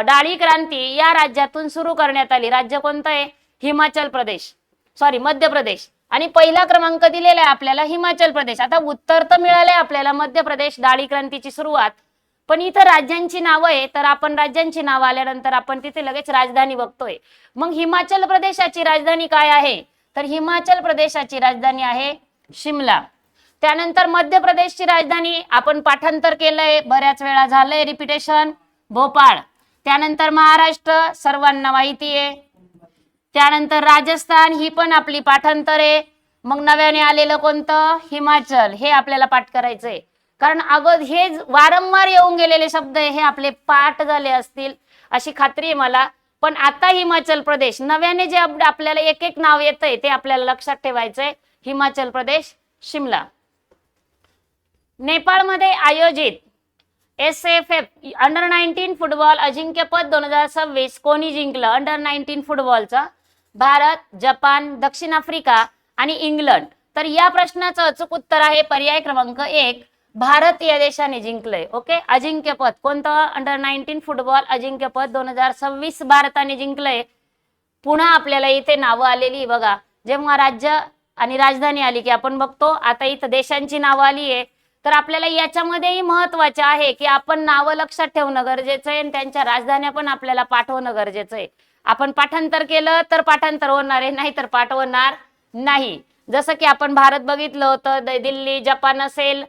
डाळी क्रांती या राज्यातून सुरू करण्यात आली. राज्य कोणतं आहे? हिमाचल प्रदेश, सॉरी मध्य प्रदेश. आणि पहिला क्रमांक दिलेला आहे आपल्याला हिमाचल प्रदेश. आता उत्तर तर मिळालंय आपल्याला मध्य प्रदेश, डाळी क्रांतीची सुरुवात, पण इथं राज्यांची नावं आहे, तर आपण राज्यांची नावं आल्यानंतर आपण तिथे लगेच राजधानी बघतोय. मग हिमाचल प्रदेशाची राजधानी काय आहे, तर हिमाचल प्रदेशाची राजधानी आहे शिमला. त्यानंतर मध्य प्रदेशची राजधानी आपण पाठांतर केलंय, बऱ्याच वेळा झालंय रिपिटेशन, भोपाळ. त्यानंतर महाराष्ट्र सर्वांना माहिती आहे. त्यानंतर राजस्थान, ही पण आपली पाठांतर आहे. मग नव्याने आलेलं कोणतं, हिमाचल, हे आपल्याला पाठ करायचंय, कारण अगोदर हे वारंवार येऊन गेलेले शब्द आहे, हे आपले पाठ झाले असतील अशी खात्री आहे मला. पण आता हिमाचल प्रदेश नव्याने जे आपल्याला एक एक नाव येतंय ते आपल्याला लक्षात ठेवायचंय. हिमाचल प्रदेश, शिमला. नेपाळमध्ये आयोजित SFF अंडर 19 फुटबॉल अजिंक्यपद 2026 कोणी जिंकलं? अंडर 19 फुटबॉलचा भारत, जपान, दक्षिण आफ्रिका आणि इंग्लंड. तर या प्रश्नाचं अचूक उत्तर आहे पर्याय क्रमांक 1, भारत या देशाने जिंकलंय. ओके, अजिंक्यपद कोणतं? अंडर 19 फुटबॉल अजिंक्यपद 2026 भारताने जिंकलंय. पुन्हा आपल्याला इथे नावं आलेली बघा, जेव्हा राज्य आणि राजधानी आली की आपण बघतो, आता इथं देशांची नावं आली आहे. तर आपल्याला याच्यामध्येही महत्वाचे आहे की आपण नावं लक्षात ठेवणं गरजेचं आहे आणि त्यांच्या राजधान्या पण आपल्याला पाठवणं गरजेचं आहे. आपण पाठांतर केलं तर पाठांतर होणार आहे, नाही तर पाठवणार नाही. जसं की आपण भारत बघितलं होतं, दिल्ली, जपान असेल,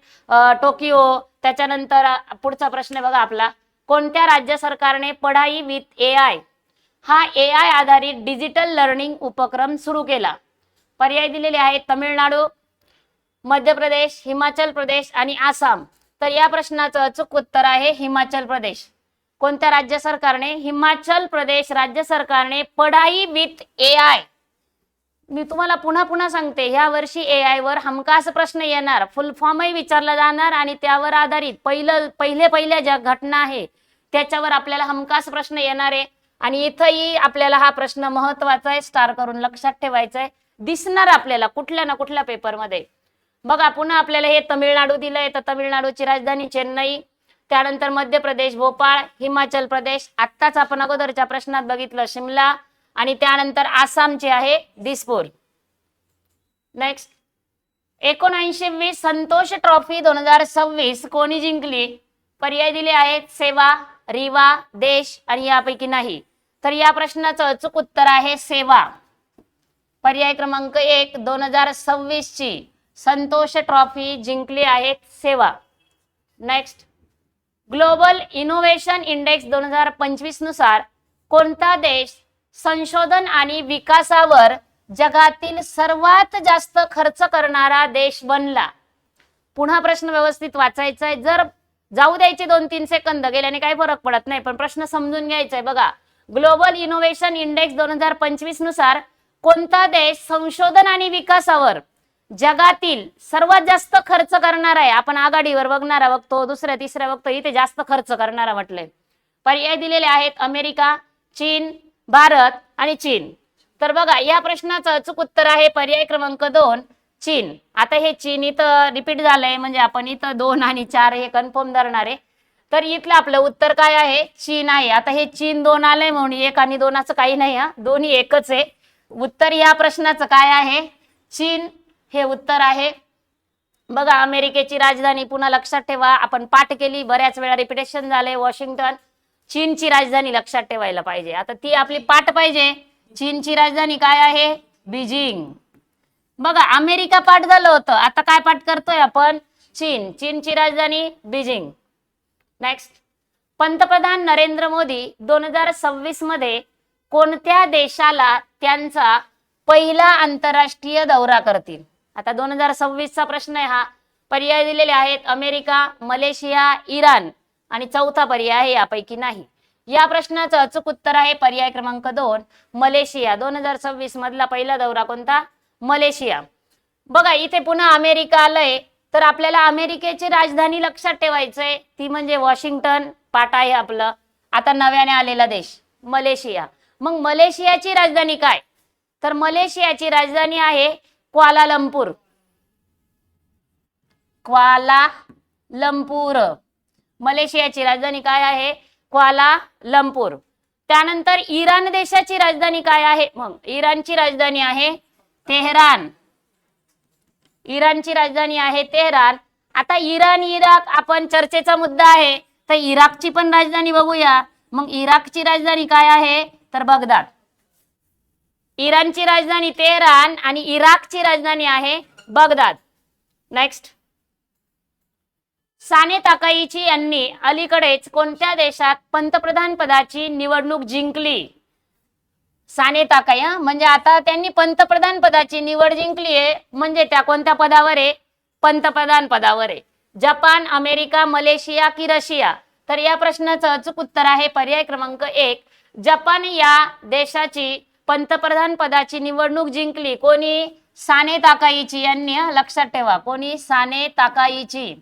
टोकियो. त्याच्यानंतर पुढचा प्रश्न बघा आपला, कोणत्या राज्य सरकारने पढाई विथ AI हा AI आधारित डिजिटल लर्निंग उपक्रम सुरू केला? पर्याय दिलेले आहेत तमिळनाडू, मध्य प्रदेश, हिमाचल प्रदेश आणि आसाम. तर या प्रश्नाचं अचूक उत्तर आहे हिमाचल प्रदेश. कोणत्या राज्य सरकारने? हिमाचल प्रदेश राज्य सरकारने पढाई विथ AI. मी तुम्हाला पुन्हा पुन्हा सांगते, ह्या वर्षी AI वर हमखास प्रश्न येणार, फुल फॉर्मही विचारला जाणार आणि त्यावर आधारित पहिल्या ज्या घटना आहे त्याच्यावर आपल्याला हमखास प्रश्न येणार आहे. आणि इथंही आपल्याला हा प्रश्न महत्वाचा आहे, स्टार करून लक्षात ठेवायचा आहे, दिसणार आपल्याला कुठल्या ना कुठल्या पेपरमध्ये. बघा पुन्हा आपल्याला हे तमिळनाडू दिलंय, तर तमिळनाडूची राजधानी चेन्नई. त्यानंतर मध्य प्रदेश भोपाळ, हिमाचल प्रदेश आत्ताच आपण अगोदरच्या प्रश्नात बघितलं शिमला, आणि त्यानंतर आसामचे आहे दिसपूर. नेक्स्ट, 79वी संतोष ट्रॉफी 2026 कोणी जिंकली? पर्याय दिले आहेत सेवा, रीवा, देश आणि यापैकी नाही. तर या प्रश्नाचं अचूक उत्तर आहे सेवा. पर्याय क्रमांक 1, 2026 ची संतोष ट्रॉफी जिंकली आहे सेवा. नेक्स्ट, ग्लोबल इनोव्हेशन इंडेक्स 2025 नुसार कोणता देश संशोधन आणि विकासावर जगातील सर्वात जास्त खर्च करणारा देश बनला? पुन्हा प्रश्न व्यवस्थित वाचायचा आहे, जर जाऊ द्यायचे 2-3 सेकंद गेल्याने काही फरक पडत नाही, पण प्रश्न समजून घ्यायचा आहे. बघा, ग्लोबल इनोव्हेशन इंडेक्स 2025 नुसार कोणता देश संशोधन आणि विकासावर जगातील सर्वात जास्त खर्च करणार आहे? आपण आघाडीवर बघणारा बघतो, दुसऱ्या तिसऱ्या बघतो, इथे जास्त खर्च करणारा म्हटलंय. पर्याय दिलेले आहेत अमेरिका, चीन, भारत आणि चीन. तर बघा या प्रश्नाचं अचूक उत्तर आहे पर्याय क्रमांक 2, चीन. आता हे चीन इथं रिपीट झालंय, म्हणजे आपण इथं 2 आणि 4 हे कन्फर्म धरणार आहे. तर इथलं आपलं उत्तर काय आहे? चीन आहे. आता हे चीन 2 आलंय म्हणून 1 आणि 2 काही नाही, हा दोन्ही एकच आहे. उत्तर या प्रश्नाचं काय आहे? चीन हे उत्तर आहे. बघा अमेरिकेची राजधानी पुन्हा लक्षात ठेवा, आपण पाठ केली, बऱ्याच वेळा रिपिटेशन झाले, वॉशिंग्टन. चीनची राजधानी लक्षात ठेवायला पाहिजे, आता ती आपली पाठ पाहिजे. चीनची राजधानी काय आहे? बीजिंग. बघा अमेरिका पाठ झालं होतं, आता काय पाठ करतोय आपण? चीन. चीनची राजधानी बीजिंग. नेक्स्ट, पंतप्रधान नरेंद्र मोदी 2026 मध्ये कोणत्या देशाला त्यांचा पहिला आंतरराष्ट्रीय दौरा करतील? आता 2026 चा प्रश्न आहे हा. पर्याय दिलेले आहेत अमेरिका, मलेशिया, इराण आणि चौथा पर्याय आहे यापैकी नाही. या प्रश्नाचं अचूक उत्तर आहे पर्याय क्रमांक 2, मलेशिया. 2026 मधला पहिला दौरा कोणता? मलेशिया. बघा इथे पुन्हा अमेरिका आलंय, तर आपल्याला अमेरिकेची राजधानी लक्षात ठेवायचंय, ती म्हणजे वॉशिंग्टन. पाठ आहे आपलं. आता नव्याने आलेला देश मलेशिया. मग मलेशियाची राजधानी काय? तर मलेशियाची राजधानी आहे क्वालालंपूर. क्वालालंपूर. मलेशियाची राजधानी काय आहे? क्वालालंपूर. त्यानंतर इराण देशाची राजधानी काय आहे? मग इराणची राजधानी आहे तेहरान. इराणची राजधानी आहे तेहरान. आता इराण इराक आपण चर्चेचा मुद्दा आहे, तर इराकची पण राजधानी बघूया. मग इराकची राजधानी काय आहे तर बगदाद. इराणची राजधानी तेहरान आणि इराकची राजधानी आहे बगदाद. नेक्स्ट, साने ताकाईची यांनी अलीकडेच कोणत्या देशात पंतप्रधान पदाची निवडणूक जिंकली? साने ताकाई म्हणजे आता त्यांनी पंतप्रधान पदाची निवड जिंकली आहे, म्हणजे त्या कोणत्या पदावर आहे? पंतप्रधान पदावर आहे. जपान, अमेरिका, मलेशिया की रशिया? तर या प्रश्नाचं अचूक उत्तर आहे पर्याय क्रमांक 1, जपान या देशाची पंतप्रधान पदाची निवडणूक जिंकली. कोणी? साने ताकाईची यांनी. लक्षात ठेवा, कोणी? साने ताकाईची.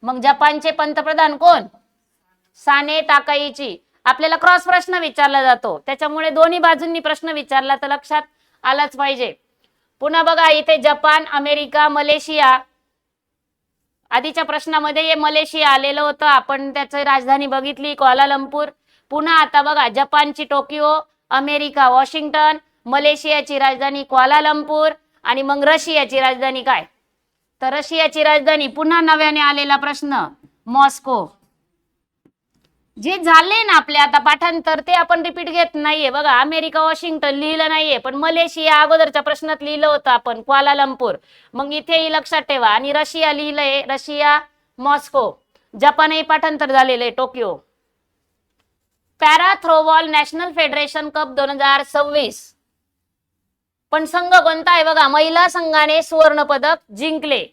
मग जपानचे पंतप्रधान कोण? साने ताकाईची. आपल्याला क्रॉस प्रश्न विचारला जातो, त्याच्यामुळे दोन्ही बाजूंनी प्रश्न विचारला तर लक्षात आलाच पाहिजे. पुन्हा बघा इथे जपान, अमेरिका, मलेशिया. आधीच्या प्रश्नामध्ये हे मलेशिया आलेलं होतं, आपण त्याची राजधानी बघितली क्वालालंपूर. पुन्हा आता बघा जपानची टोकियो, अमेरिका वॉशिंग्टन, मलेशियाची राजधानी क्वालालंपूर आणि मग रशियाची राजधानी काय? तर रशियाची राजधानी पुन्हा नव्याने आलेला प्रश्न मॉस्को. जे झाले ना आपले आता पाठांतर ते आपण रिपीट घेत नाहीये. बघा अमेरिका वॉशिंग्टन लिहिलं नाहीये, पण मलेशिया अगोदरच्या प्रश्नात लिहिलं होतं आपण क्वालालंपूर. मग इथेही लक्षात ठेवा. आणि रशिया लिहिलंय, रशिया मॉस्को. जपानही पाठांतर झालेलं Tokyo. Para throwball national federation cup 2026 पण संघ कोणता आहे? बघा महिला संघाने सुवर्ण पदक जिंकले.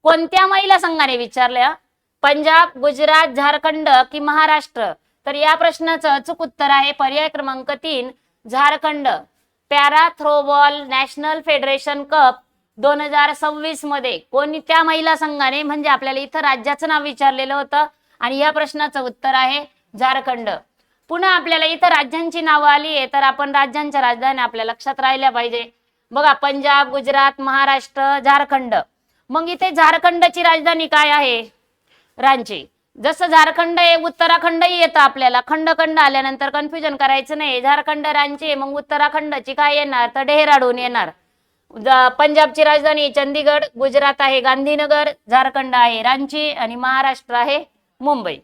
कोणत्या महिला संघाने विचारल्या? पंजाब, गुजरात, झारखंड की महाराष्ट्र? तर या प्रश्नाचं अचूक उत्तर आहे पर्याय क्रमांक 3, Jharkhand. Para throwball national federation cup 2026 मध्ये कोणत्या महिला संघाने, म्हणजे आपल्याला इथं राज्याचं नाव विचारलेलं होतं आणि या प्रश्नाचं उत्तर आहे झारखंड. पुन्हा आपल्याला इथं राज्यांची नावं आली आहे, तर आपण राज्यांच्या राजधानी आपल्या लक्षात राहिल्या पाहिजे. बघा पंजाब, गुजरात, महाराष्ट्र, झारखंड. मग इथे झारखंडची राजधानी काय आहे? रांची. जसं झारखंड आहे उत्तराखंडही येतं आपल्याला, खंड खंड आल्यानंतर कन्फ्युजन करायचं नाही. झारखंड रांची, मग उत्तराखंडची काय येणार तर डेहराडून येणार. पंजाबची राजधानी चंदीगड, गुजरात आहे गांधीनगर, झारखंड आहे रांची आणि महाराष्ट्र आहे मुंबई.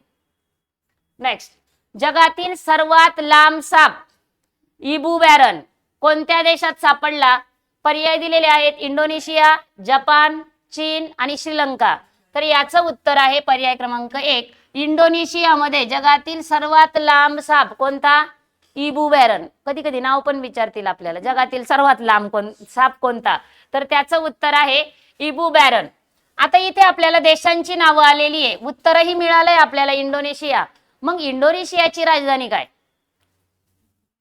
नेक्स्ट, जगातील सर्वात लांब साप इबू बॅरन कोणत्या देशात सापडला? पर्याय दिलेले आहेत इंडोनेशिया, जपान, चीन आणि श्रीलंका. तर याचं उत्तर आहे पर्याय क्रमांक 1, इंडोनेशियामध्ये जगातील सर्वात लांब साप कोणता? Ibu baron. कधी कधी नाव पण विचारतील आपल्याला, जगातील सर्वात लांब साप कोणता? तर त्याचं उत्तर आहे इबू बॅरन. आता इथे आपल्याला देशांची नावं आलेली आहे, उत्तरही मिळालंय आपल्याला इंडोनेशिया. मग इंडोनेशियाची राजधानी काय?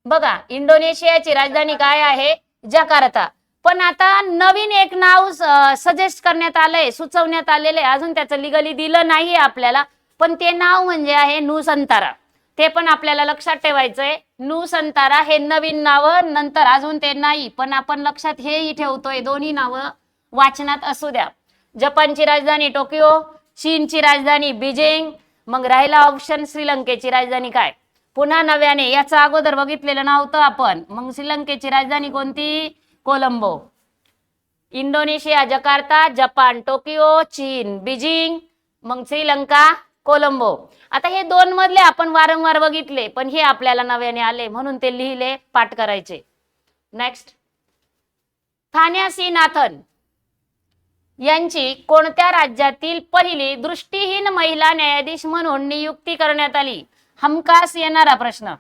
बघा इंडोनेशियाची राजधानी काय आहे? जकार्ता. पण आता नवीन एक नाव सजेस्ट करण्यात आलंय, सुचवण्यात आलेलं आहे, अजून त्याचं लिगली दिलं नाहीये आपल्याला, पण ते नाव म्हणजे आहे नुसंतारा. ते पण आपल्याला लक्षात ठेवायचंय. नुसंतारा हे नवीन नाव, नंतर अजून ते नाही, पण आपण लक्षात हेही ठेवतोय, दोन्ही नावं वाचनात असू द्या. जपानची राजधानी टोकियो, चीनची राजधानी बीजिंग, मग राहिला ऑप्शन श्रीलंकेची राजधानी काय? पुन्हा नव्याने, याचं अगोदर बघितलेलं नव्हतं आपण. मग श्रीलंकेची राजधानी कोणती? Colombo. Indonesia Jakarta, Japan Tokyo, चीन बीजिंग, मग श्रीलंका कोलंबो. आता हे दोन मधले आपण वारंवार बघितले, पण हे आपल्याला नव्याने आले म्हणून ते लिहिले, पाठ करायचे. नेक्स्ट, थान्यासीनाथन यांची कोणत्या राज्यातील पहिली दृष्टीहीन महिला न्यायाधीश म्हणून नियुक्ती करण्यात आली? हमखास येणारा प्रश्न.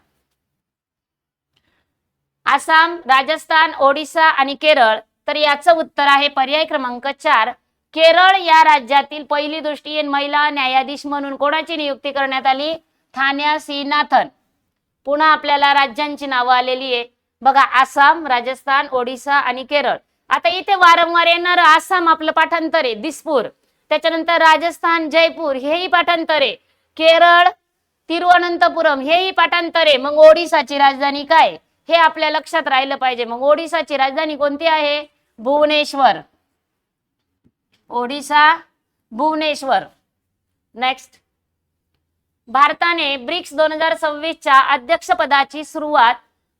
आसाम, राजस्थान, ओडिसा आणि केरळ. तर याचं उत्तर आहे पर्याय क्रमांक 4, केरळ या राज्यातील पहिली दृष्टीहीन महिला न्यायाधीश म्हणून कोणाची नियुक्ती करण्यात आली? थान्यासीनाथन. पुन्हा आपल्याला राज्यांची नावं आलेली आहे बघा, आसाम, राजस्थान, ओडिसा आणि केरळ. आता इथे वारंवार येणार आसाम आपलं पाठांतर आहे दिसपूर, त्याच्यानंतर राजस्थान जयपूर हेही पाठांतर आहे, केरळ तिरुवनंतपुरम हेही पाठांतर आहे. मग ओडिसाची राजधानी काय हे आपल्या लक्षात राहिलं पाहिजे. मग ओडिसाची राजधानी कोणती आहे? भुवनेश्वर. ओडिसा भुवनेश्वर. नेक्स्ट, भारताने ब्रिक्स 2026च्या अध्यक्षपदाची सुरुवात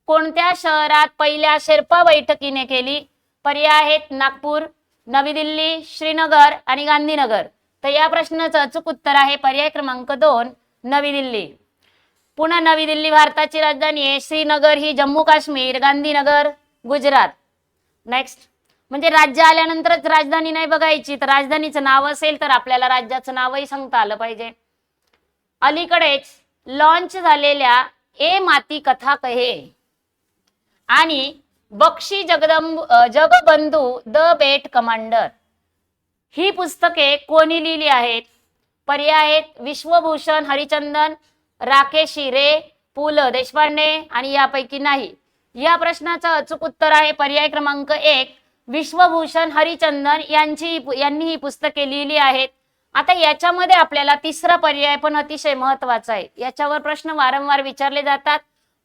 कोणत्या शहरात पहिल्या शेर्पा बैठकीने केली? पर्याय आहेत नागपूर, नवी दिल्ली, श्रीनगर आणि गांधीनगर. तर या प्रश्नाचं अचूक उत्तर आहे पर्याय क्रमांक 2 नवी दिल्ली. पुन्हा नवी दिल्ली भारताची राजधानी आहे, श्रीनगर ही जम्मू काश्मीर, गांधीनगर गुजरात. नेक्स्ट, म्हणजे राज्य आल्यानंतरच राजधानी नाही बघायची, तर राजधानीचं नाव असेल तर आपल्याला राज्याचं नावही सांगता आलं पाहिजे. अलीकडेच लॉन्च झालेल्या ए माती कथा कहे आणि बक्षी जगबंधू द बेट कमांडर ही पुस्तके कोणी लिहिली आहेत? पर्याय आहेत विश्वभूषण हरिचंदन, राकेश हिरे, पु ल देशपांडे आणि यापैकी नाही. या प्रश्नाचं अचूक उत्तर आहे पर्याय क्रमांक 1 विश्वभूषण हरिचंदन यांनी ही पुस्तके लिहिली आहेत. आता याच्यामध्ये आपल्याला तिसरा पर्याय पण अतिशय महत्वाचा आहे. याच्यावर प्रश्न वारंवार विचारले जातात.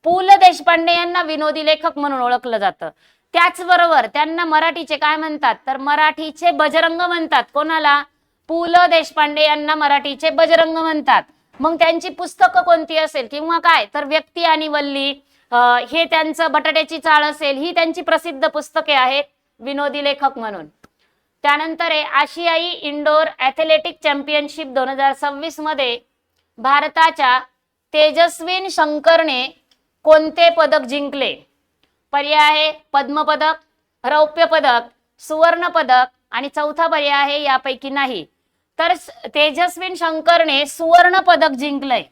पु ल देशपांडे यांना विनोदी लेखक म्हणून ओळखलं जातं. त्याचबरोबर त्यांना मराठीचे काय म्हणतात? तर मराठीचे बजरंग म्हणतात. कोणाला? पु ल देशपांडे यांना मराठीचे बजरंग म्हणतात. मग त्यांची पुस्तकं कोणती असेल किंवा काय? तर व्यक्ती आणि वल्ली हे त्यांचं, बटाट्याची चाळ असेल, ही त्यांची प्रसिद्ध पुस्तके आहेत विनोदी लेखक म्हणून. त्यानंतर आहे आशियाई इंडोर ॲथलेटिक चॅम्पियनशिप 2026 मध्ये भारताच्या तेजस्विन शंकरने कोणते पदक जिंकले? पर्याय आहे पद्म पदक, रौप्य पदक, सुवर्ण पदक आणि चौथा पर्याय आहे यापैकी नाही. तर तेजस्विन शंकरने सुवर्ण पदक जिंकलंय.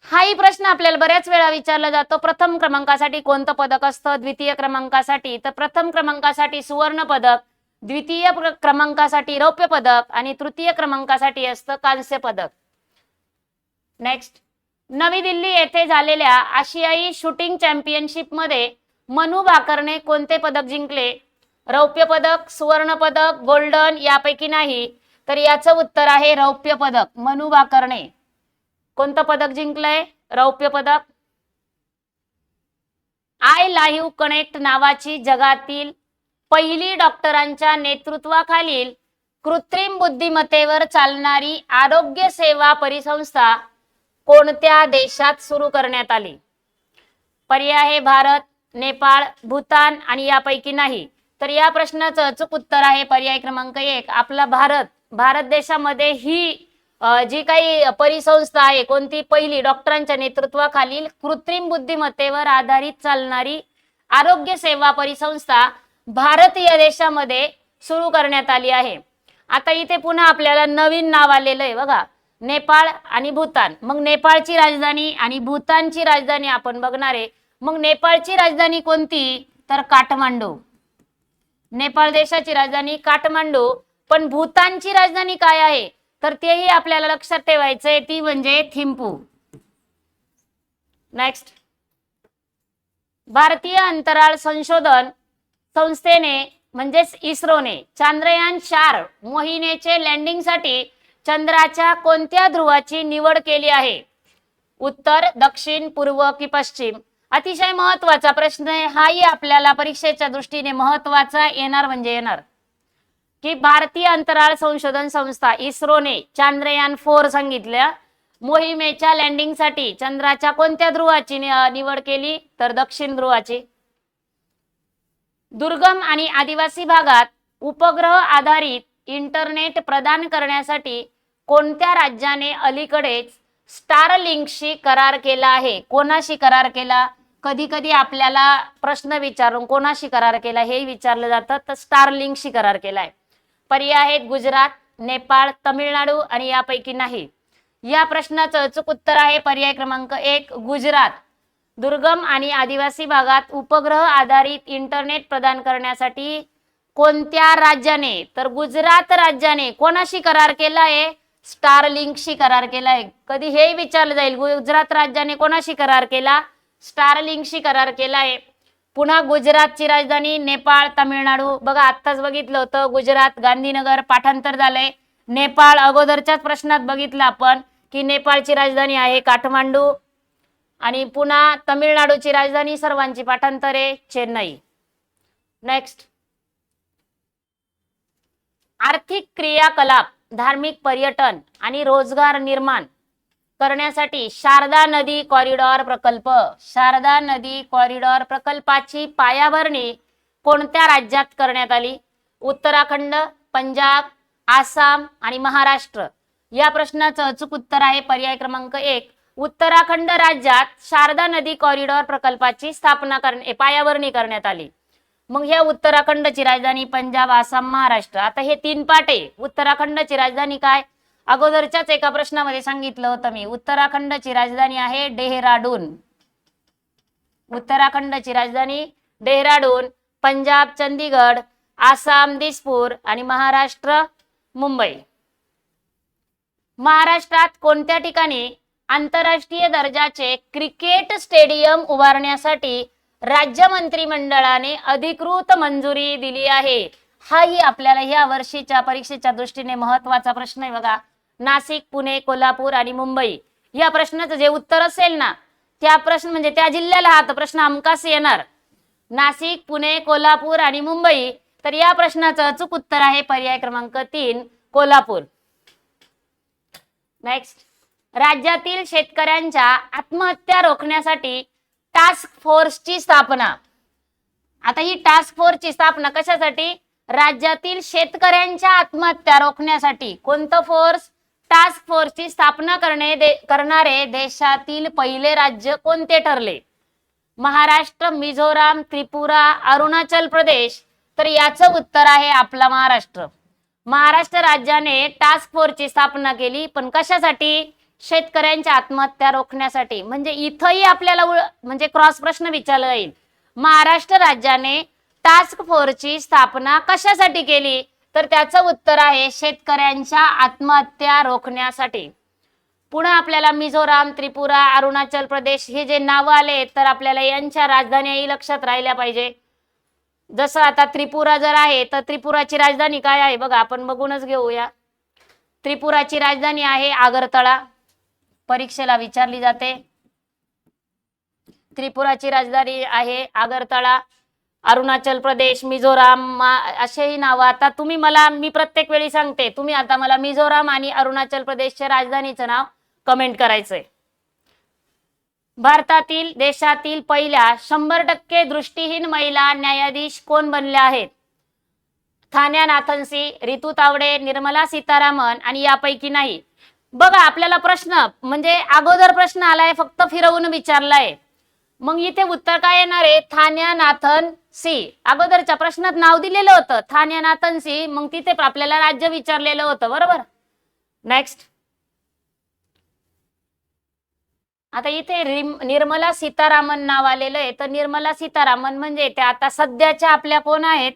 हाही प्रश्न आपल्याला बऱ्याच वेळा विचारला जातो. प्रथम क्रमांकासाठी कोणतं पदक असतं? द्वितीय क्रमांकासाठी तर प्रथम क्रमांकासाठी सुवर्ण पदक, द्वितीय क्रमांकासाठी रौप्य पदक आणि तृतीय क्रमांकासाठी असतं कांस्य पदक. नेक्स्ट, नवी दिल्ली येथे झालेल्या आशियाई शूटिंग चॅम्पियनशिप मध्ये मनू भाकरने कोणते पदक जिंकले? रौप्य पदक, सुवर्ण पदक, गोल्डन यापैकी नाही. तर याचं उत्तर आहे रौप्य पदक. मनू भाकरने कोणतं पदक जिंकलंय? रौप्य पदक. आय लाईव्ह कनेक्ट नावाची जगातील पहिली डॉक्टरांच्या नेतृत्वाखालील कृत्रिम बुद्धिमत्तेवर चालणारी आरोग्य सेवा परिसंस्था कोणत्या देशात सुरू करण्यात आली? पर्याय आहे भारत, नेपाळ, भूतान आणि यापैकी नाही. तर या प्रश्नाचं अचूक उत्तर आहे पर्याय क्रमांक 1 आपला भारत. भारत देशामध्ये ही जी काही परिसंस्था आहे, कोणती? पहिली डॉक्टरांच्या नेतृत्वाखालील कृत्रिम बुद्धिमत्तेवर आधारित चालणारी आरोग्य सेवा परिसंस्था भारतीय देशामध्ये सुरू करण्यात आली आहे. आता इथे पुन्हा आपल्याला नवीन नाव आलेलं आहे बघा, नेपाळ आणि भूतान. मग नेपाळची राजधानी आणि भूतानची राजधानी आपण बघणार आहे. मग नेपाळची राजधानी कोणती? तर काठमांडू. नेपाळ देशाची राजधानी काठमांडू. पण भूतानची राजधानी काय आहे? तर तेही आपल्याला लक्षात ठेवायचंय, ती म्हणजे थिंपू. नेक्स्ट, भारतीय अंतराळ संशोधन संस्थेने म्हणजेच इस्रोने चांद्रयान 4 मोहिमेचे लँडिंगसाठी चंद्राच्या कोणत्या ध्रुवाची निवड केली आहे? उत्तर दक्षिण, पूर्व की पश्चिम? अतिशय महत्वाचा प्रश्न आहे. हाही आपल्याला परीक्षेच्या दृष्टीने महत्वाचा येणार म्हणजे येणार की भारतीय अंतराळ संशोधन संस्था इस्रोने चांद्रयान 4 सांगितल्या मोहिमेच्या लँडिंगसाठी चंद्राच्या कोणत्या ध्रुवाची निवड केली? तर दक्षिण ध्रुवाची. दुर्गम आणि आदिवासी भागात उपग्रह आधारित इंटरनेट प्रदान करण्यासाठी कोणत्या राज्याने अलीकडेच स्टारलिंकशी करार केला आहे? कोणाशी करार केला? कधी कधी आपल्याला प्रश्न विचारून कोणाशी करार केला हे विचारलं जातं, तर स्टारलिंकशी करार केलाय. पर्याय आहेत गुजरात, नेपाळ, तमिळनाडू आणि यापैकी नाही. या प्रश्नाचं अचूक उत्तर आहे पर्याय क्रमांक 1 गुजरात. दुर्गम आणि आदिवासी भागात उपग्रह आधारित इंटरनेट प्रदान करण्यासाठी कोणत्या राज्याने? तर गुजरात राज्याने कोणाशी करार केला आहे? स्टारलिंकशी करार केला आहे. कधी हे विचारलं जाईल, गुजरात राज्याने कोणाशी करार केला? स्टारलिंकशी करार केला आहे. पुन्हा गुजरातची राजधानी नेपाळ, तामिळनाडू. बघा आत्ताच बघितलं होतं गुजरात, गांधीनगर, पाठांतर झालंय. नेपाळ अगोदरच्याच प्रश्नात बघितलं आपण की नेपाळची राजधानी आहे काठमांडू आणि पुन्हा तमिळनाडूची राजधानी सर्वांची पाठांतर आहे चेन्नई. नेक्स्ट, आर्थिक क्रियाकलाप, धार्मिक पर्यटन आणि रोजगार निर्माण करण्यासाठी शारदा नदी कॉरिडॉर प्रकल्प, शारदा नदी कॉरिडॉर प्रकल्पाची पायाभरणी कोणत्या राज्यात करण्यात आली? उत्तराखंड, पंजाब, आसाम आणि महाराष्ट्र. या प्रश्नाचं अचूक उत्तर आहे पर्याय क्रमांक 1. उत्तराखंड राज्यात शारदा नदी कॉरिडॉर प्रकल्पाची पायाभरणी करण्यात आली. मग ह्या उत्तराखंडची राजधानी, पंजाब, आसाम, महाराष्ट्र. आता हे 3 पार्ट आहे. उत्तराखंडची राजधानी काय? अगोदरच्याच एका प्रश्नामध्ये सांगितलं होतं मी. उत्तराखंडची राजधानी आहे डेहराडून. उत्तराखंडची राजधानी डेहराडून, पंजाब चंदीगड, आसाम दिसपूर आणि महाराष्ट्र मुंबई. महाराष्ट्रात कोणत्या ठिकाणी आंतरराष्ट्रीय दर्जाचे क्रिकेट स्टेडियम उभारण्यासाठी राज्य मंत्रिमंडळाने अधिकृत मंजुरी दिली आहे? हाही आपल्याला या वर्षीच्या परीक्षेच्या दृष्टीने महत्वाचा प्रश्न आहे बघा. नाशिक, पुणे, कोल्हापूर आणि मुंबई. या प्रश्नाचं जे उत्तर असेल ना, त्या प्रश्न म्हणजे त्या जिल्ह्याला हा प्रश्न हमखास येणार. नाशिक, पुणे, कोल्हापूर आणि मुंबई. तर या प्रश्नाचं अचूक उत्तर आहे पर्याय क्रमांक 3, कोल्हापूर. नेक्स्ट, राज्यातील शेतकऱ्यांच्या आत्महत्या रोखण्यासाठी टास्क फोर्सची स्थापना. आता ही टास्क फोर्सची स्थापना कशासाठी? राज्यातील शेतकऱ्यांच्या आत्महत्या रोखण्यासाठी. कोणतं फोर्स? टास्क फोर्सची स्थापना करणारे देशातील पहिले राज्य कोणते ठरले? महाराष्ट्र, मिझोराम, त्रिपुरा, अरुणाचल प्रदेश. तर याचं उत्तर आहे आपला महाराष्ट्र. महाराष्ट्र राज्याने टास्क फोर्सची स्थापना केली, पण कशासाठी? शेतकऱ्यांच्या आत्महत्या रोखण्यासाठी. म्हणजे इथंही आपल्याला म्हणजे क्रॉस प्रश्न विचारला येईल. महाराष्ट्र राज्याने टास्क फोर्सची स्थापना कशासाठी केली? तर त्याचं उत्तर आहे शेतकऱ्यांच्या आत्महत्या रोखण्यासाठी. पुन्हा आपल्याला मिझोराम, त्रिपुरा, अरुणाचल प्रदेश हे जे नावं आले तर आपल्याला यांच्या राजधानीही लक्षात राहिल्या पाहिजे. जसं आता त्रिपुरा जर आहे तर त्रिपुराची राजधानी काय आहे बघा, आपण बघूनच घेऊया. त्रिपुराची राजधानी आहे आगरतळा. परीक्षेला विचारली जाते. त्रिपुराची राजधानी आहे आगरतळा. अरुणाचल प्रदेश, मिझोराम असेही नाव. आता मी प्रत्येक वेळी सांगते, तुम्ही आता मला मिझोराम आणि अरुणाचल प्रदेशच्या राजधानीचं नाव कमेंट करायचंय. भारतातील देशातील पहिल्या 100% दृष्टीहीन महिला न्यायाधीश कोण बनल्या आहेत? थान्या नाथनसी, रितू तावडे, निर्मला सीतारामन आणि यापैकी नाही. बघा आपल्याला प्रश्न म्हणजे अगोदर प्रश्न आलाय, फक्त फिरवून विचारलाय. मग इथे उत्तर काय येणार आहे? Thanya Nathan C. अगोदरच्या प्रश्नात नाव दिलेलं होतं थान्या नाथन सी, मग तिथे आपल्याला राज्य विचारलेलं होतं, बरोबर. नेक्स्ट, आता इथे निर्मला सीतारामन नाव आलेलं आहे. तर निर्मला सीतारामन म्हणजे त्या आता सध्याच्या आपल्या कोण आहेत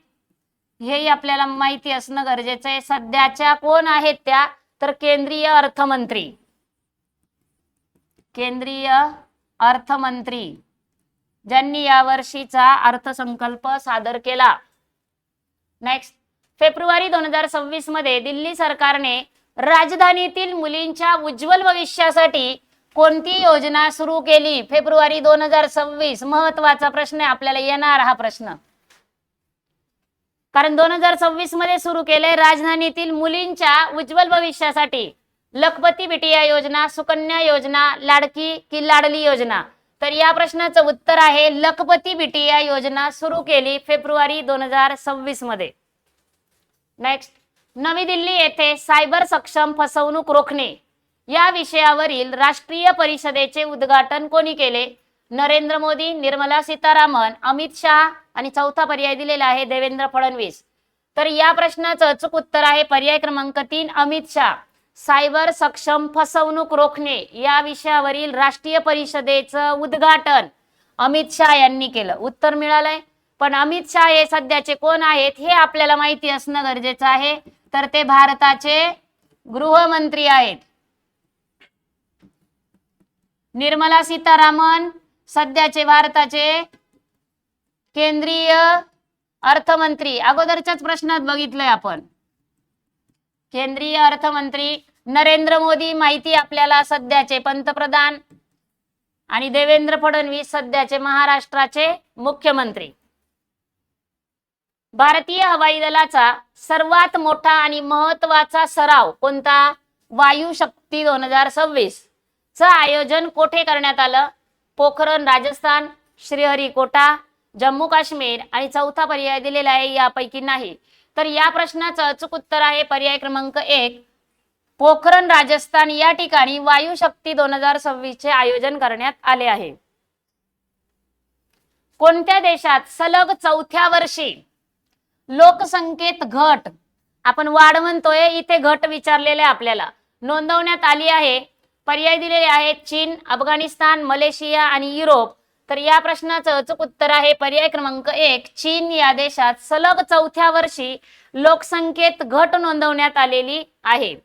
हेही आपल्याला माहिती असणं गरजेचं आहे. सध्याच्या कोण आहेत त्या? तर केंद्रीय अर्थमंत्री. केंद्रीय अर्थमंत्री ज्यांनी यावर्षीचा अर्थसंकल्प सादर केला. नेक्स्ट, फेब्रुवारी 2026 मध्ये दिल्ली सरकारने राजधानीतील मुलींच्या उज्ज्वल भविष्यासाठी कोणती योजना सुरू केली? फेब्रुवारी 2026 महत्वाचा प्रश्न आहे, आपल्याला येणार हा प्रश्न. कारण 2026 मध्ये सुरू केले राजधानीतील मुलींच्या उज्ज्वल भविष्यासाठी लखपती बिटिया योजना, सुकन्या योजना, लाडकी की लाडली योजना. तर या प्रश्नाचं उत्तर आहे लखपती बिटिया योजना सुरू केली फेब्रुवारी 2026 मध्ये. नेक्स्ट, नवी दिल्ली येथे सायबर सक्षम फसवणूक रोखणे या विषयावरील राष्ट्रीय परिषदेचे उद्घाटन कोणी केले? नरेंद्र मोदी, निर्मला सीतारामन, अमित शहा आणि चौथा पर्याय दिलेला आहे देवेंद्र फडणवीस. तर या प्रश्नाचं अचूक उत्तर आहे पर्याय क्रमांक 3, अमित शहा. सायबर सक्षम फसवणूक रोखणे या विषयावरील राष्ट्रीय परिषदेचं उद्घाटन अमित शहा यांनी केलं. उत्तर मिळालंय. पण अमित शहा हे सध्याचे कोण आहेत हे आपल्याला माहिती असणं गरजेचं आहे. तर ते भारताचे गृहमंत्री आहेत. निर्मला सीतारामन सध्याचे भारताचे केंद्रीय अर्थमंत्री. अगोदरच्याच प्रश्नात बघितलंय आपण. केंद्रीय अर्थमंत्री. नरेंद्र मोदी माहिती आपल्याला सध्याचे पंतप्रधान आणि देवेंद्र फडणवीस सध्याचे महाराष्ट्राचे मुख्यमंत्री. भारतीय हवाई दलाचा सर्वात मोठा आणि महत्वाचा सराव कोणता? वायू शक्ती 2026 चं आयोजन कोठे करण्यात आलं? पोखरण राजस्थान, श्रीहरिकोटा, जम्मू काश्मीर आणि चौथा पर्याय दिलेला आहे यापैकी नाही. तर या प्रश्नाचं अचूक उत्तर आहे पर्याय क्रमांक 1, पोखरण राजस्थान या ठिकाणी वायुशक्ती 2026 चे आयोजन करण्यात आले आहे. कोणत्या देशात सलग चौथ्या वर्षी लोकसंख्येत घट, आपण वाढ म्हणतोय, इथे घट विचारलेले आपल्याला, नोंदवण्यात आली आहे? पर्याय दिलेले आहेत चीन, अफगाणिस्तान, मलेशिया आणि युरोप. तर या प्रश्नाचं अचूक उत्तर आहे पर्याय क्रमांक 1, चीन या देशात सलग चौथ्या वर्षी लोकसंख्येत घट नोंदवण्यात आलेली आहे.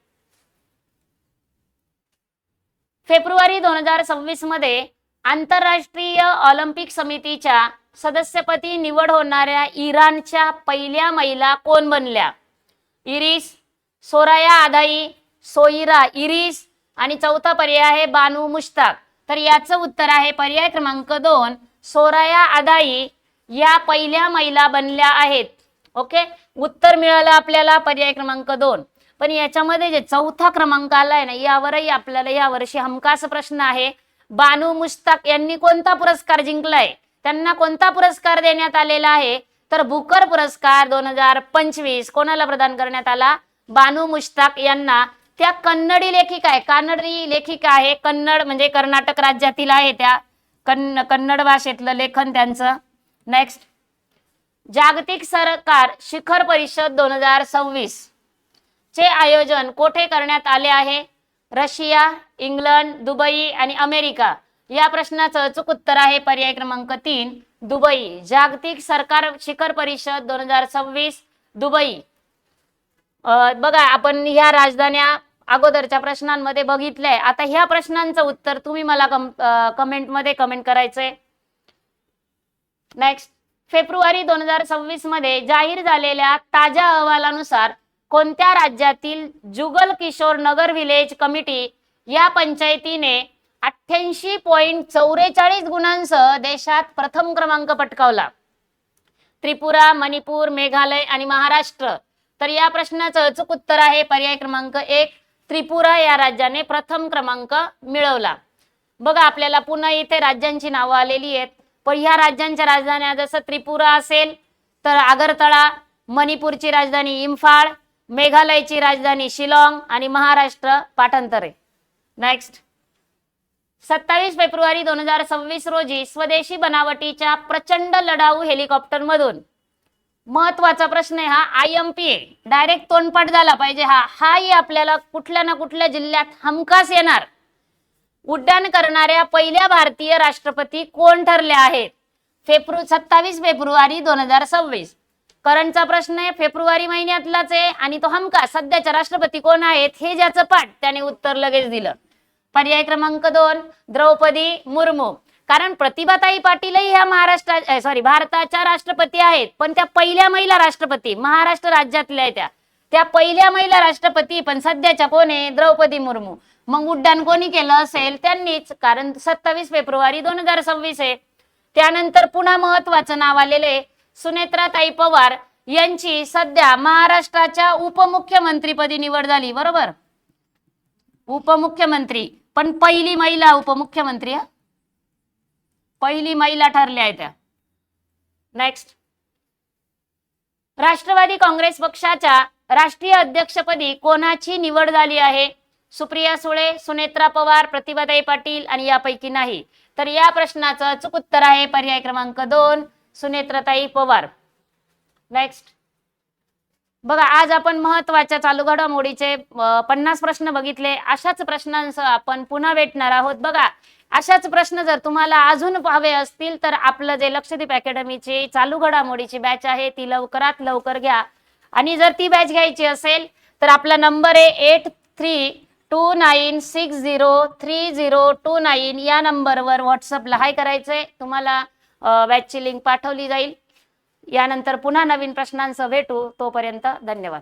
फेब्रुवारी 2026 मध्ये आंतरराष्ट्रीय ऑलिम्पिक समितीच्या सदस्यपदी निवड होणाऱ्या इराणच्या पहिल्या महिला कोण बनल्या? इरिस, सोराया आधाई, सोइरा इरिस आणि चौथा पर्याय आहे बानू मुश्ताक. तर याचं उत्तर आहे पर्याय क्रमांक 2, सोराया आधाई या पहिल्या महिला बनल्या आहेत. ओके, उत्तर मिळालं आपल्याला पर्याय क्रमांक 2. पण याच्यामध्ये जे चौथा क्रमांक आलाय ना, यावरही आपल्याला या वर्षी हमखास प्रश्न आहे. बानू मुश्ताक यांनी कोणता पुरस्कार जिंकलाय? त्यांना कोणता पुरस्कार देण्यात आलेला आहे? तर बुकर पुरस्कार 2025 कोणाला प्रदान करण्यात आला? बानू मुश्ताक यांना. त्या कन्नडी लेखिका आहे, कानडी लेखिका आहे, कन्नड म्हणजे कर्नाटक राज्यातील आहे, त्या कन्नड भाषेतलं लेखन त्यांचं. नेक्स्ट, जागतिक सरकार शिखर परिषद 2026 चे आयोजन कोठे करण्यात आले आहे? रशिया, इंग्लंड, दुबई आणि अमेरिका. या प्रश्नाचं अचूक उत्तर आहे पर्याय क्रमांक 3, दुबई. जागतिक सरकार शिखर परिषद 2026 दुबई. बघा, आपण ह्या राजधान्या अगोदरच्या प्रश्नांमध्ये बघितलंय. आता ह्या प्रश्नांचं उत्तर तुम्ही मला कमेंटमध्ये कमेंट करायचंय. नेक्स्ट, फेब्रुवारी 2026 मध्ये जाहीर झालेल्या ताज्या अहवालानुसार कोणत्या राज्यातील जुगल किशोर नगर विलेज कमिटी या पंचायतीने 88.44 गुणांसह देशात प्रथम क्रमांक पटकावला? त्रिपुरा, मणिपूर, मेघालय आणि महाराष्ट्र. तर या प्रश्नाचं अचूक उत्तर आहे पर्याय क्रमांक 1, त्रिपुरा या राज्याने प्रथम क्रमांक मिळवला. बघा, आपल्याला पुन्हा इथे राज्यांची नावं आलेली आहेत, पण ह्या राज्यांच्या राजधान्या, जसं त्रिपुरा असेल तर आगरतळा, मणिपूरची राजधानी इम्फाळ, मेघालयची राजधानी शिलाँग आणि महाराष्ट्र पाटणतरे. नेक्स्ट, 27 फेब्रुवारी 2026 रोजी स्वदेशी बनावटीच्या प्रचंड लढाऊ हेलिकॉप्टर मधून, महत्वाचा प्रश्न आहे हा, IMP डायरेक्ट तोंडपाठ झाला पाहिजे हाही आपल्याला कुठल्या ना कुठल्या जिल्ह्यात हमखास येणार, उड्डाण करणाऱ्या पहिल्या भारतीय राष्ट्रपती कोण ठरले आहेत? 27 फेब्रुवारी 2026. करंटचा प्रश्न आहे, फेब्रुवारी महिन्यातलाच आहे आणि तो हमखास सध्याचे राष्ट्रपती कोण आहेत हे ज्याचं पाठ त्याने उत्तर लगेच दिलं. पर्याय क्रमांक 2, द्रौपदी मुर्मू. कारण प्रतिभाताई पाटीलही ह्या भारताच्या राष्ट्रपती आहेत, पण त्या पहिल्या महिला राष्ट्रपती, महाराष्ट्र राज्यातल्या आहेत त्या पहिल्या महिला राष्ट्रपती, पण सध्याच्या कोण आहे? द्रौपदी मुर्मू. मग उड्डाण कोणी केलं असेल? त्यांनीच, कारण 27 फेब्रुवारी 2026 आहे. त्यानंतर पुन्हा महत्वाचं नाव आलेले सुनेत्राताई पवार यांची सध्या महाराष्ट्राच्या उपमुख्यमंत्रीपदी निवड झाली. बरोबर, उपमुख्यमंत्री, पण पहिली महिला उपमुख्यमंत्री, पहिली महिला ठरल्या आहेत त्या. नेक्स्ट, राष्ट्रवादी काँग्रेस पक्षाच्या राष्ट्रीय अध्यक्षपदी कोणाची निवड झाली आहे? सुप्रिया सुळे, सुनेत्रा पवार, प्रतिभाताई पाटील आणि यापैकी नाही. तर या प्रश्नाचं अचूक उत्तर आहे पर्याय क्रमांक 2, सुनेत्राताई पवार. नेक्स्ट, बघा, आज आपण महत्वाच्या चालू घडामोडीचे 50 प्रश्न बघितले. अशाच प्रश्नांसह आपण पुन्हा भेटणार आहोत. बघा, अशाच प्रश्न जर तुम्हाला अजून पाहावे असतील तर आपलं जे लक्षदीप अकॅडमीची चालू घडामोडीची बॅच आहे ती लवकरात लवकर घ्या. आणि जर ती बॅच घ्यायची असेल तर आपला नंबर आहे 8329603029. या नंबरवर व्हॉट्सअपला हाय करायचंय. तुम्हाला बॅचची लिंक पाठवली जाईल. यानंतर पुन्हा नवीन प्रश्नांसह भेटू. तोपर्यंत धन्यवाद.